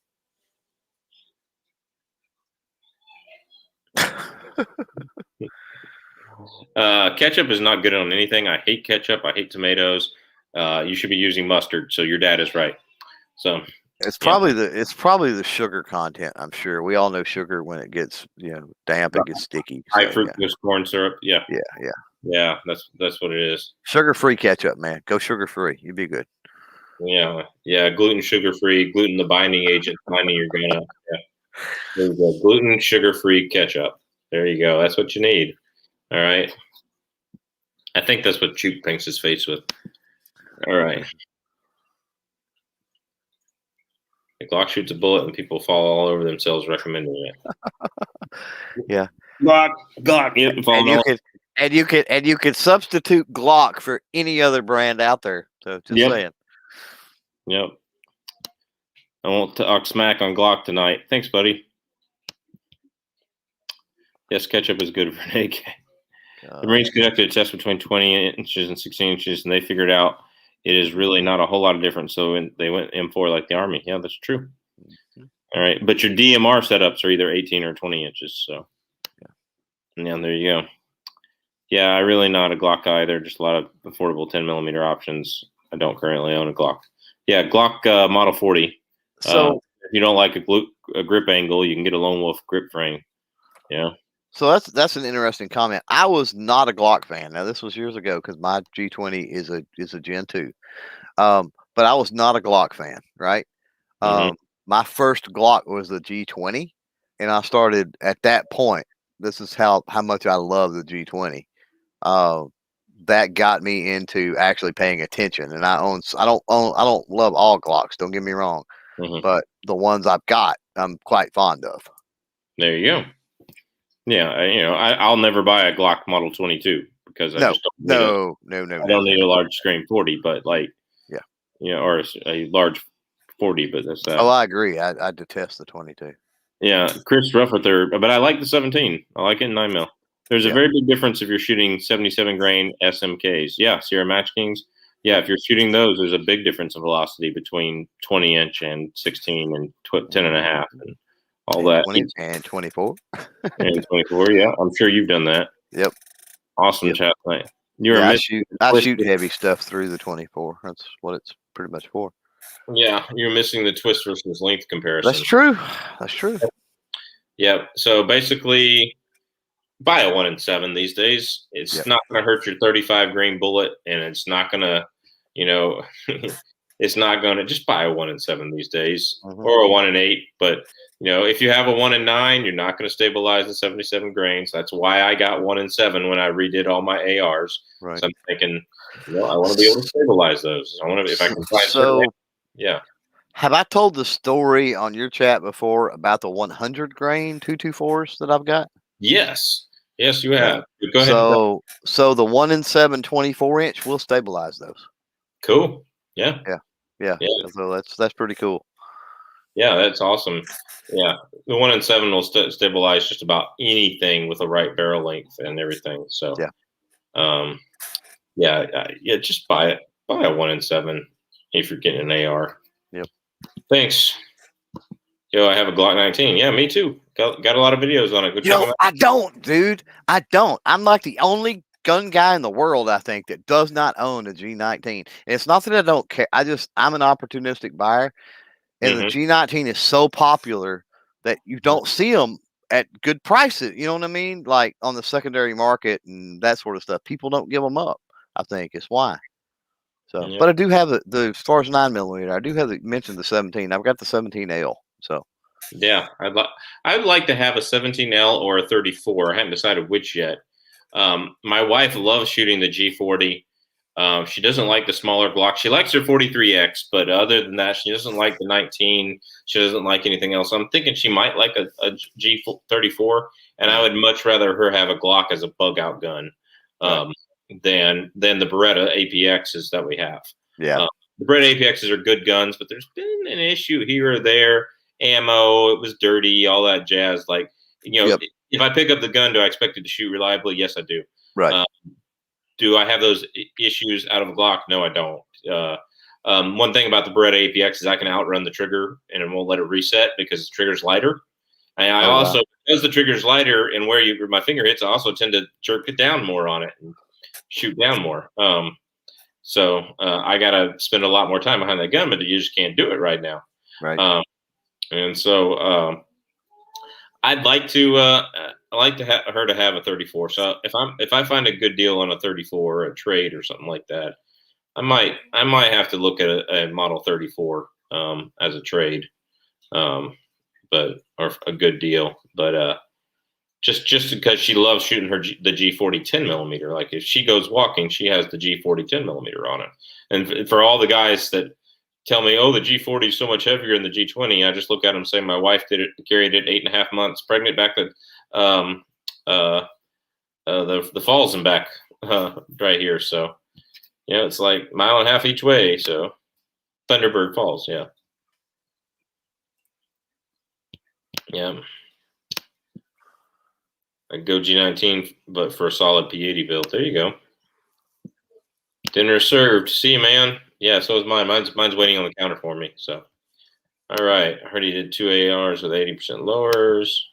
Ketchup is not good on anything. I hate ketchup. I hate tomatoes. You should be using mustard. So your dad is right. So It's probably the sugar content. I'm sure we all know sugar when it gets damp, it gets sticky. High So, fructose corn syrup. Yeah. yeah. That's what it is. Sugar-free ketchup, man. Go sugar-free. You'd be good. Yeah. Gluten, sugar-free, gluten, the binding agent, binding your gun up. Yeah. There you go. Gluten, sugar-free ketchup. There you go. That's what you need. All right. I think that's what Choop paints his face with. All right. The Glock shoots a bullet and people fall all over themselves recommending it. Yeah. Glock. Yep. And you could substitute Glock for any other brand out there. So just saying. Yep. I won't talk smack on Glock tonight. Thanks, buddy. Yes, ketchup is good for an AK. The Marines conducted a test between 20 inches and 16 inches, and they figured out it is really not a whole lot of difference. So they went M4 like the Army. Yeah, that's true. All right. But your DMR setups are either 18 or 20 inches. So, yeah, there you go. Yeah, I really not a Glock guy either. Just a lot of affordable 10mm options. I don't currently own a Glock. Yeah, Glock Model 40. So if you don't like a grip angle, you can get a Lone Wolf grip frame. Yeah. So that's an interesting comment. I was not a Glock fan. Now this was years ago because my G20 is a Gen 2. But I was not a Glock fan, right? My first Glock was the G20, and I started at that point. This is how much I love the G20. That got me into actually paying attention. And I don't love all Glocks. Don't get me wrong, but the ones I've got, I'm quite fond of. There you go. Yeah, I'll never buy a Glock Model 22 because I just don't need a large screen 40, but or a large 40, but that's that. Oh, I agree. I detest the 22. Yeah, Chris Ruffether, but I like the 17. I like it in 9mm. There's a very big difference if you're shooting 77 grain SMKs. Yeah, Sierra Match Kings. Yeah, if you're shooting those, there's a big difference in velocity between 20 inch and 16 and 10.5 and all that. 20 and 24. And 24, yeah. I'm sure you've done that. Yep. Awesome chat tonight. I shoot heavy stuff through the 24. That's what it's pretty much for. Yeah, you're missing the twist versus length comparison. That's true. Yeah. So basically, buy a 1-in-7 these days. It's not going to hurt your 35 grain bullet, and it's not going to, it's not going to just buy a 1-in-7 these days or a 1-in-8. But if you have a 1-in-9, you're not going to stabilize the 77 grains. That's why I got 1-in-7 when I redid all my ARs. Right. So I'm thinking, I want to be able to stabilize those. I want to, if I can find yeah. Have I told the story on your chat before about the 100 grain 224s that I've got? Yes, you have. Go ahead. So the 1-in-7 24-inch will stabilize those. Cool. Yeah. So that's pretty cool. Yeah, that's awesome. Yeah, the 1-in-7 will stabilize just about anything with the right barrel length and everything. So just buy it. Buy a 1-in-7 if you're getting an AR. Yep. Thanks. I have a Glock 19. Yeah, me too. Got a lot of videos on it. Go check them out. I don't, dude. I don't. I'm like the only gun guy in the world, I think, that does not own a G19. And it's not that I don't care. I'm an opportunistic buyer. And the G19 is so popular that you don't see them at good prices. You know what I mean? Like on the secondary market and that sort of stuff. People don't give them up, I think, is why. So, but I do have the as far as 9mm, I do have mentioned the 17. I've got the 17L. So, yeah, I'd like to have a 17L or a 34. I haven't decided which yet. My wife loves shooting the G40. She doesn't like the smaller Glock. She likes her 43X, but other than that, she doesn't like the 19. She doesn't like anything else. I'm thinking she might like a G34, and I would much rather her have a Glock as a bug out gun than the Beretta APXs that we have. Yeah. The Beretta APXs are good guns, but there's been an issue here or there. Ammo, it was dirty, all that jazz. Like, if I pick up the gun, do I expect it to shoot reliably? Yes, I do. Right. Do I have those issues out of a Glock? No, I don't. One thing about the Beretta APX is I can outrun the trigger and it won't let it reset because the trigger's lighter. And I also, because the trigger's lighter and where my finger hits, I also tend to jerk it down more on it and shoot down more. So I got to spend a lot more time behind that gun, but you just can't do it right now. Right. And so I'd like to her to have a 34. So if I find a good deal on a 34 or a trade or something like that, I might have to look at a model 34 as a trade, but or a good deal. But just because she loves shooting the G40 10mm. Like if she goes walking, she has the G40 10mm on it. And for all the guys that tell me, oh, the G40 is so much heavier than the G20, I just look at them and say, my wife carried it 8.5 months pregnant back to the falls and back right here. So, it's like 1.5 miles each way. So Thunderbird Falls. Yeah. Yeah. I'd go G19, but for a solid P80 build. There you go. Dinner served. See you, man. Yeah, so is mine. Mine's waiting on the counter for me. So, all right. I heard he did 2 ARs with 80% lowers.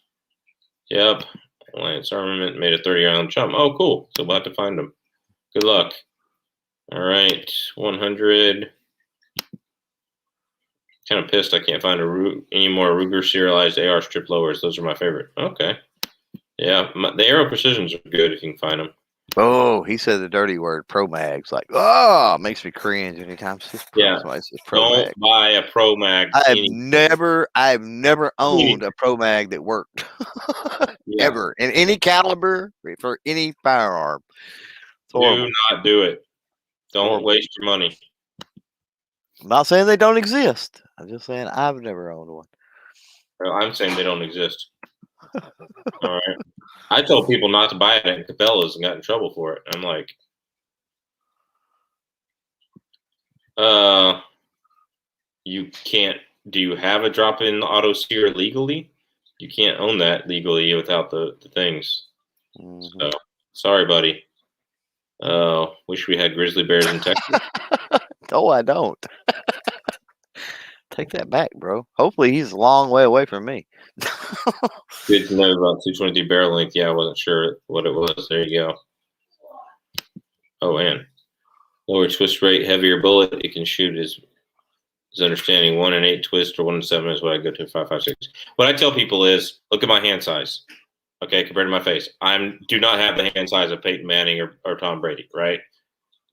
Yep. Alliance Armament made a 30-round chum. Oh, cool. So we'll have to find them. Good luck. All right. 100. Kind of pissed I can't find any more Ruger serialized AR strip lowers. Those are my favorite. Okay. Yeah. The Aero Precisions are good if you can find them. Oh, he said the dirty word, pro mags. Like, makes me cringe anytime somebody says pro Don't mag. buy a pro mag. I've never owned a pro mag that worked ever in any caliber for any firearm. Do not do it. Don't waste your money. I'm not saying they don't exist. I'm just saying I've never owned one. Well, I'm saying they don't exist. All right. I told people not to buy it at Cabela's and got in trouble for it. I'm like, you can't. Do you have a drop-in auto sear legally? You can't own that legally without the things. Mm-hmm. So sorry, buddy. Wish we had grizzly bears in Texas. No, I don't. Take that back, bro. Hopefully he's a long way away from me. Good to know about 223 barrel length. Yeah, I wasn't sure what it was. There you go. Oh, and lower twist rate, heavier bullet. It can shoot his understanding 1 in 8 twist or 1 in 7 is what I go to 5.56. What I tell people is, look at my hand size. Okay, compared to my face, do not have the hand size of Peyton Manning or Tom Brady. Right?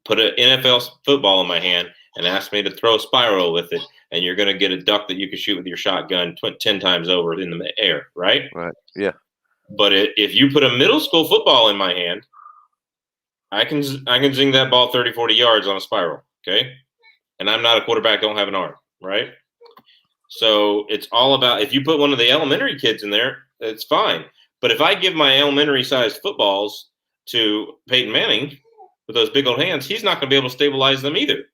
Put an NFL football in my hand and ask me to throw a spiral with it, and you're going to get a duck that you can shoot with your shotgun 10 times over in the air, right? Right, yeah. But if you put a middle school football in my hand, I can zing that ball 30, 40 yards on a spiral, okay? And I'm not a quarterback, don't have an arm, right? So it's all about, if you put one of the elementary kids in there, it's fine. But if I give my elementary-sized footballs to Peyton Manning with those big old hands, he's not going to be able to stabilize them either.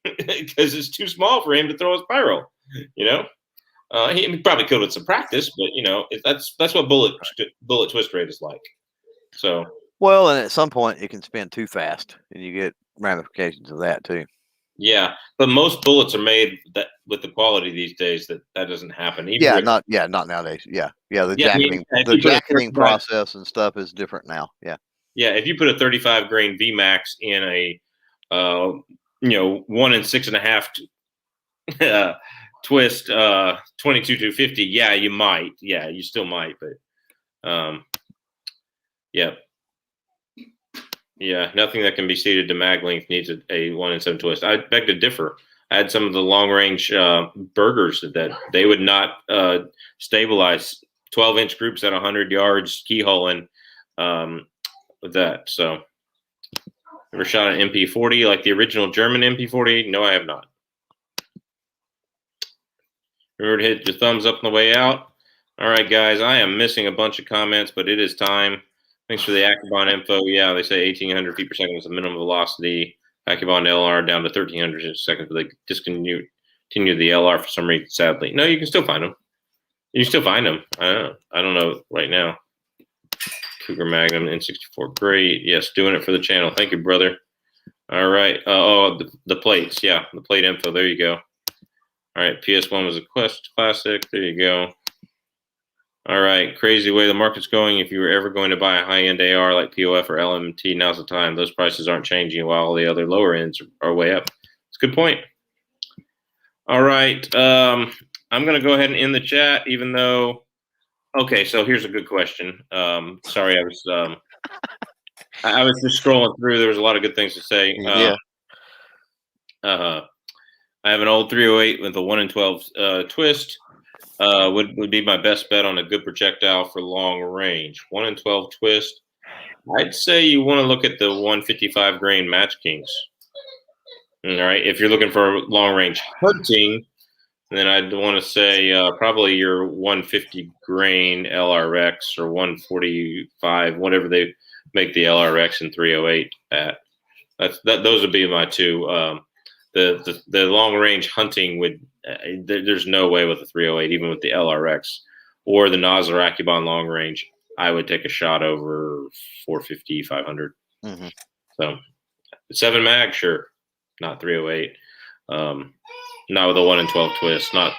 Because it's too small for him to throw a spiral, he probably could with some practice, but that's what bullet twist rate is like. So well, and at some point it can spin too fast, and you get ramifications of that too. Yeah, but most bullets are made that with the quality these days that doesn't happen. Even not nowadays. Yeah, the jacketing process and stuff is different now. Yeah. Yeah, if you put a 35 grain VMAX in a 1 in 6.5 twist 22-250, yeah, you might. Yeah, you still might, but yeah, nothing that can be seated to mag length needs a 1 in 7 twist. I beg to differ. I had some of the long range burgers that they would not stabilize 12-inch groups at 100 yards keyholing with that. So, ever shot an MP40 like the original German MP40? No, I have not. Remember to hit your thumbs up on the way out. All right, guys, I am missing a bunch of comments, but it is time. Thanks for the Acubon info. Yeah, they say 1,800 feet per second is the minimum velocity. Acubon LR down to 1,300 seconds, but they discontinue the LR for some reason, sadly. No, you can still find them. You can still find them. I don't know right now. Cougar Magnum N64, great. Yes, doing it for the channel. Thank you, brother. All right. The plates. Yeah, the plate info. There you go. All right. PS1 was a Quest Classic. There you go. All right. Crazy way the market's going. If you were ever going to buy a high-end AR like POF or LMT, now's the time. Those prices aren't changing while all the other lower ends are way up. It's a good point. All right. I'm going to go ahead and end the chat, even though. Okay, so here's a good question. Sorry, I was just scrolling through. There was a lot of good things to say. Yeah. I have an old 308 with a 1 in 12 twist. Would be my best bet on a good projectile for long range. 1 in 12 twist. I'd say you want to look at the 155 grain Match Kings. All right, if you're looking for long range hunting, then I'd want to say probably your 150 grain LRX or 145, whatever they make the LRX and 308 at. Those would be my two. The long range hunting would there's no way with the 308, even with the LRX or the Nosler Akubon long range. I would take a shot over 450, 500. Mm-hmm. So 7 mag, sure, not 308. Not with a 1 in 12 twist. Not,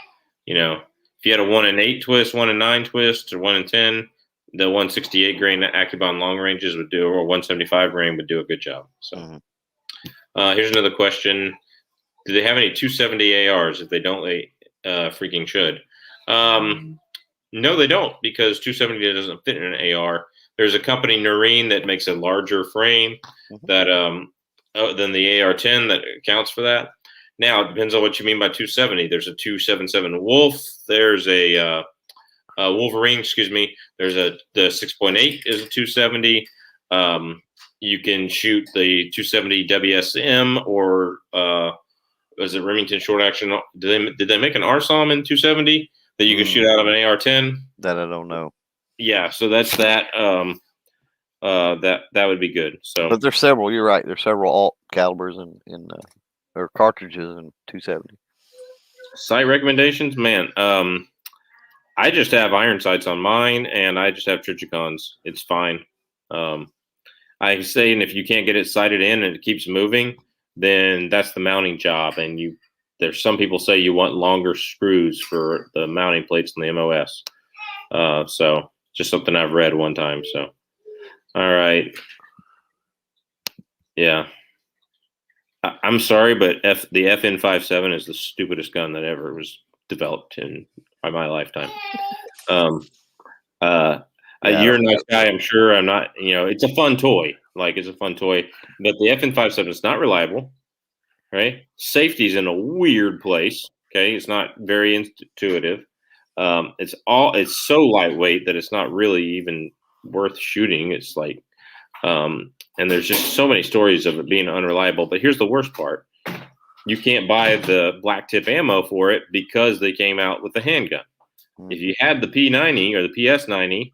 if you had a 1 in 8 twist, 1 in 9 twist, or 1 in 10, the 168 grain Akubon long ranges would do, or 175 grain would do a good job. So here's another question. Do they have any 270 ARs? If they don't, they freaking should. No, they don't, because 270 doesn't fit in an AR. There's a company, Noreen, that makes a larger frame that than the AR-10 that accounts for that. Now, it depends on what you mean by 270. There's a 277 Wolf. There's a Wolverine, excuse me. There's the 6.8 is a 270. You can shoot the 270 WSM or was it Remington short action? Did they make an RSOM in 270 that you can shoot out of an AR-10? That I don't know. Yeah, so that's that. That would be good. So, but there's several. You're right. There's several alt calibers or cartridges in 270. Sight recommendations, man. I just have iron sights on mine, and I just have Trichicons. It's fine. I say, and if you can't get it sighted in and it keeps moving, then that's the mounting job. And there's some people say you want longer screws for the mounting plates in the MOS. So just something I've read one time. So, all right. Yeah. I'm sorry, but the FN57 is the stupidest gun that ever was developed by my lifetime. You're a nice guy, I'm sure. I'm not, it's a fun toy. It's a fun toy. But the FN57 is not reliable, right? Safety's in a weird place, okay? It's not very intuitive. It's so lightweight that it's not really even worth shooting. It's like, and there's just so many stories of it being unreliable. But here's the worst part. You can't buy the black tip ammo for it because they came out with the handgun. If you had the P90 or the PS90,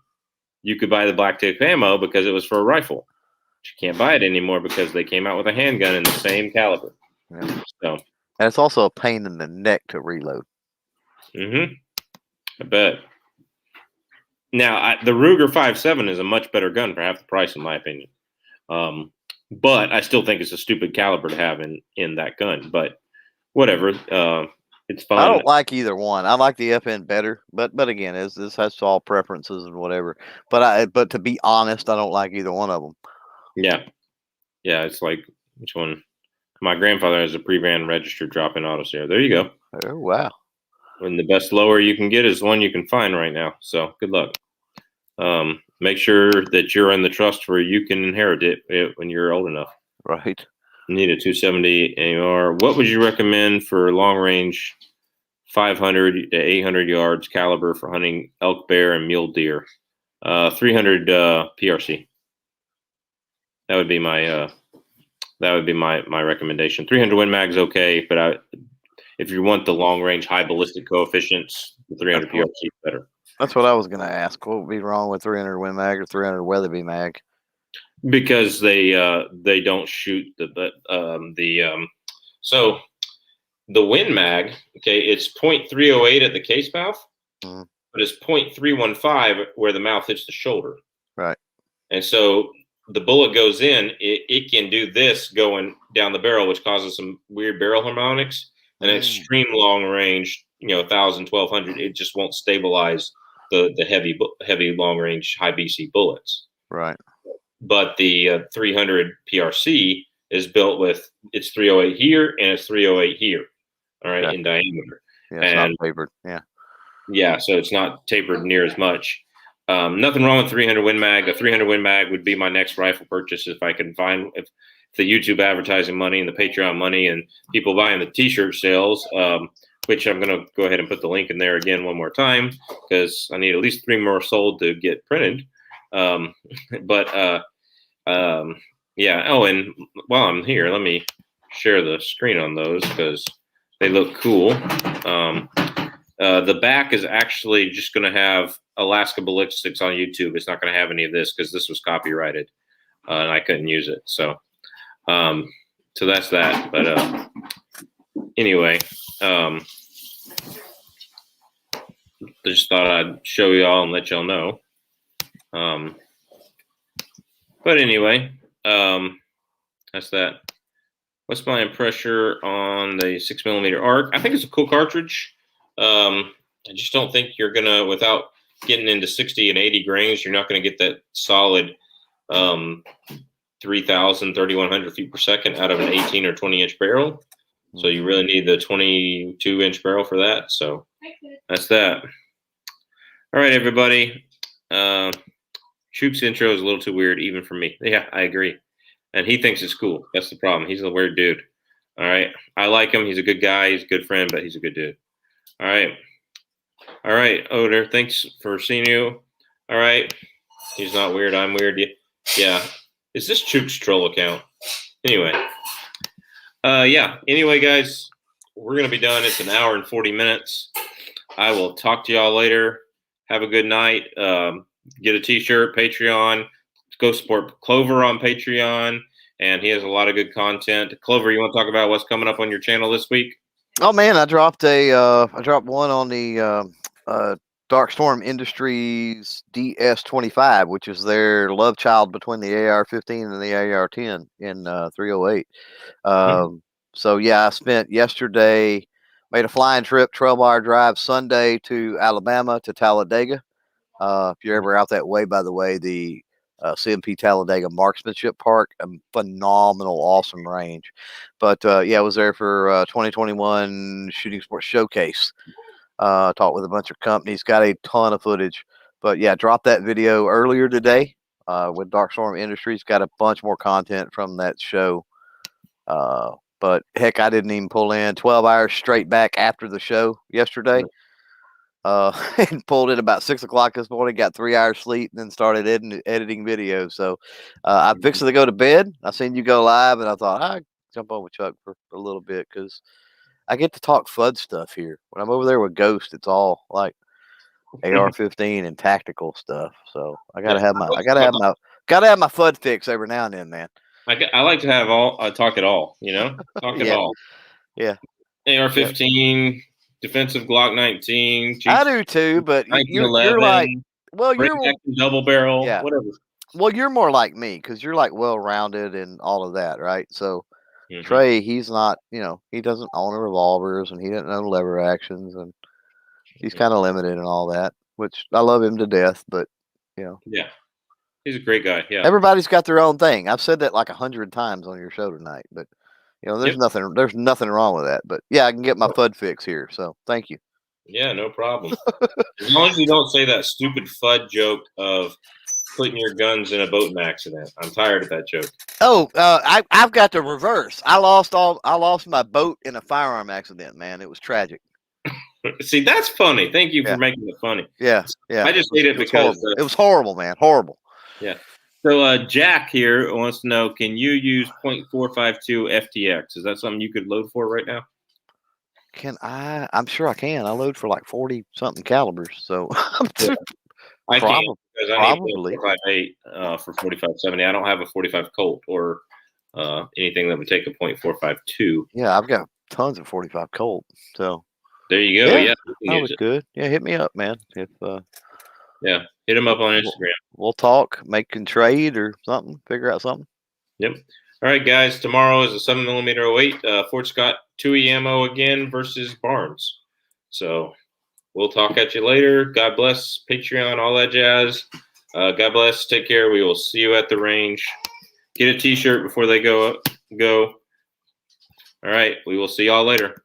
you could buy the black tip ammo because it was for a rifle. But you can't buy it anymore because they came out with a handgun in the same caliber. Yeah. So, and it's also a pain in the neck to reload. I bet. Now, the Ruger 5.7 is a much better gun for half the price, in my opinion. But I still think it's a stupid caliber to have in that gun. But whatever, it's fun. I don't like either one. I like the FN better, but again, this has all preferences and whatever. But to be honest, I don't like either one of them. Yeah, it's like, which one? My grandfather has a pre-band registered drop-in autosero. There you go. Oh wow! And the best lower you can get is one you can find right now. So good luck. Make sure that you're in the trust where you can inherit it when you're old enough. Right. You need a 270 AR. What would you recommend for long range 500 to 800 yards caliber for hunting elk, bear, and mule deer? 300 PRC. That would be my recommendation. 300 Win Mag's okay, but if you want the long range high ballistic coefficients, the 300 PRC is better. That's what I was going to ask. What would be wrong with 300 Win Mag or 300 Weatherby Mag? Because they don't shoot so the Win Mag, okay, it's .308 at the case mouth, but it's .315 where the mouth hits the shoulder. Right. And so the bullet goes in, it can do this going down the barrel, which causes some weird barrel harmonics. And extreme long range, 1,000, 1,200, it just won't stabilize the heavy long range high BC bullets. Right. But the 300 PRC is built with, it's 308 here and it's 308 here, all right, in diameter. Yeah, it's not tapered. Yeah. Yeah, so it's not tapered near as much. Nothing wrong with 300 Win Mag. A 300 Win Mag would be my next rifle purchase if I can find if the YouTube advertising money and the Patreon money and people buying the T-shirt sales, which I'm going to go ahead and put the link in there again one more time because I need at least 3 more sold to get printed. Yeah. Oh, and while I'm here, let me share the screen on those because they look cool. The back is actually just going to have Alaska Ballistics on YouTube. It's not going to have any of this because this was copyrighted and I couldn't use it. So that's that. But anyway, just thought I'd show y'all and let y'all know. But anyway, that's that. What's my pressure on the 6mm ARC? I think it's a cool cartridge. I just don't think you're gonna, without getting into 60 and 80 grains, you're not gonna get that solid 3,000, 3,100 feet per second out of an 18 or 20 inch barrel. So you really need the 22 inch barrel for that. So that's that. All right, everybody. Shook's intro is a little too weird, even for me. Yeah, I agree. And he thinks it's cool. That's the problem. He's a weird dude. All right. I like him. He's a good guy. He's a good friend, but he's a good dude. All right. All right, Oder. Thanks for seeing you. All right. He's not weird. I'm weird. Yeah. Is this Chook's troll account? Anyway. Yeah. Anyway, guys, we're going to be done. It's an hour and 40 minutes. I will talk to y'all later. Have a good night. Get a T-shirt, Patreon. Go support Clover on Patreon, and he has a lot of good content. Clover, you want to talk about what's coming up on your channel this week? Oh man, I dropped one on the Dark Storm Industries DS25, which is their love child between the AR-15 and the AR-10 in 308. So yeah, I spent yesterday, made a flying trip, 12-hour drive Sunday to Alabama to Talladega. If you're ever out that way, by the way, the CMP Talladega Marksmanship Park, a phenomenal, awesome range. But yeah, I was there for 2021 Shooting Sports Showcase. Talked with a bunch of companies, got a ton of footage. But yeah, dropped that video earlier today with Dark Storm Industries. Got a bunch more content from that show. But heck, I didn't even pull in 12 hours straight back after the show yesterday. And pulled in about 6 o'clock this morning, got 3 hours sleep, and then started editing videos. So I'm fixing to go to bed. I seen you go live, and I thought I'd jump on with Chuck for a little bit because I get to talk FUD stuff here. When I'm over there with Ghost, it's all like AR-15 and tactical stuff. So I gotta have my FUD fix every now and then, man. I like to have talk it all, talk it all. Yeah. AR-15. Defensive Glock 19. I do too, but you're like, well, you're double barrel, yeah. whatever. Well, you're more like me because you're like well-rounded and all of that, right? So Trey, he's not, he doesn't own revolvers and he doesn't own lever actions and he's kind of limited and all that, which I love him to death, but Yeah, he's a great guy. Yeah, everybody's got their own thing. I've said that like 100 times on your show tonight, but there's nothing wrong with that. But yeah, I can get my FUD fix here. So thank you. Yeah, no problem. As long as you don't say that stupid FUD joke of putting your guns in a boating accident. I'm tired of that joke. Oh, I've got the reverse. I lost my boat in a firearm accident, man. It was tragic. See, that's funny. Thank you for making it funny. Yeah. I just hate it because it was horrible, man. Horrible. Yeah. So Jack here wants to know, can you use .452 FTX? Is that something you could load for right now? Can I? I'm sure I can. I load for like 40 something calibers. So I can't because I need .458 for 4570. I don't have a 45 Colt or anything that would take a .452. Yeah, I've got tons of 45 Colt. So there you go. Yeah, that was good. Yeah, hit me up, man. If yeah, hit him up on Instagram. We'll talk, make a trade or something, figure out something. Yep. All right, guys. Tomorrow is a 7mm 08 Fort Scott 2E ammo again versus Barnes. So we'll talk at you later. God bless, Patreon, all that jazz. God bless. Take care. We will see you at the range. Get a T-shirt before they go. All right. We will see y'all later.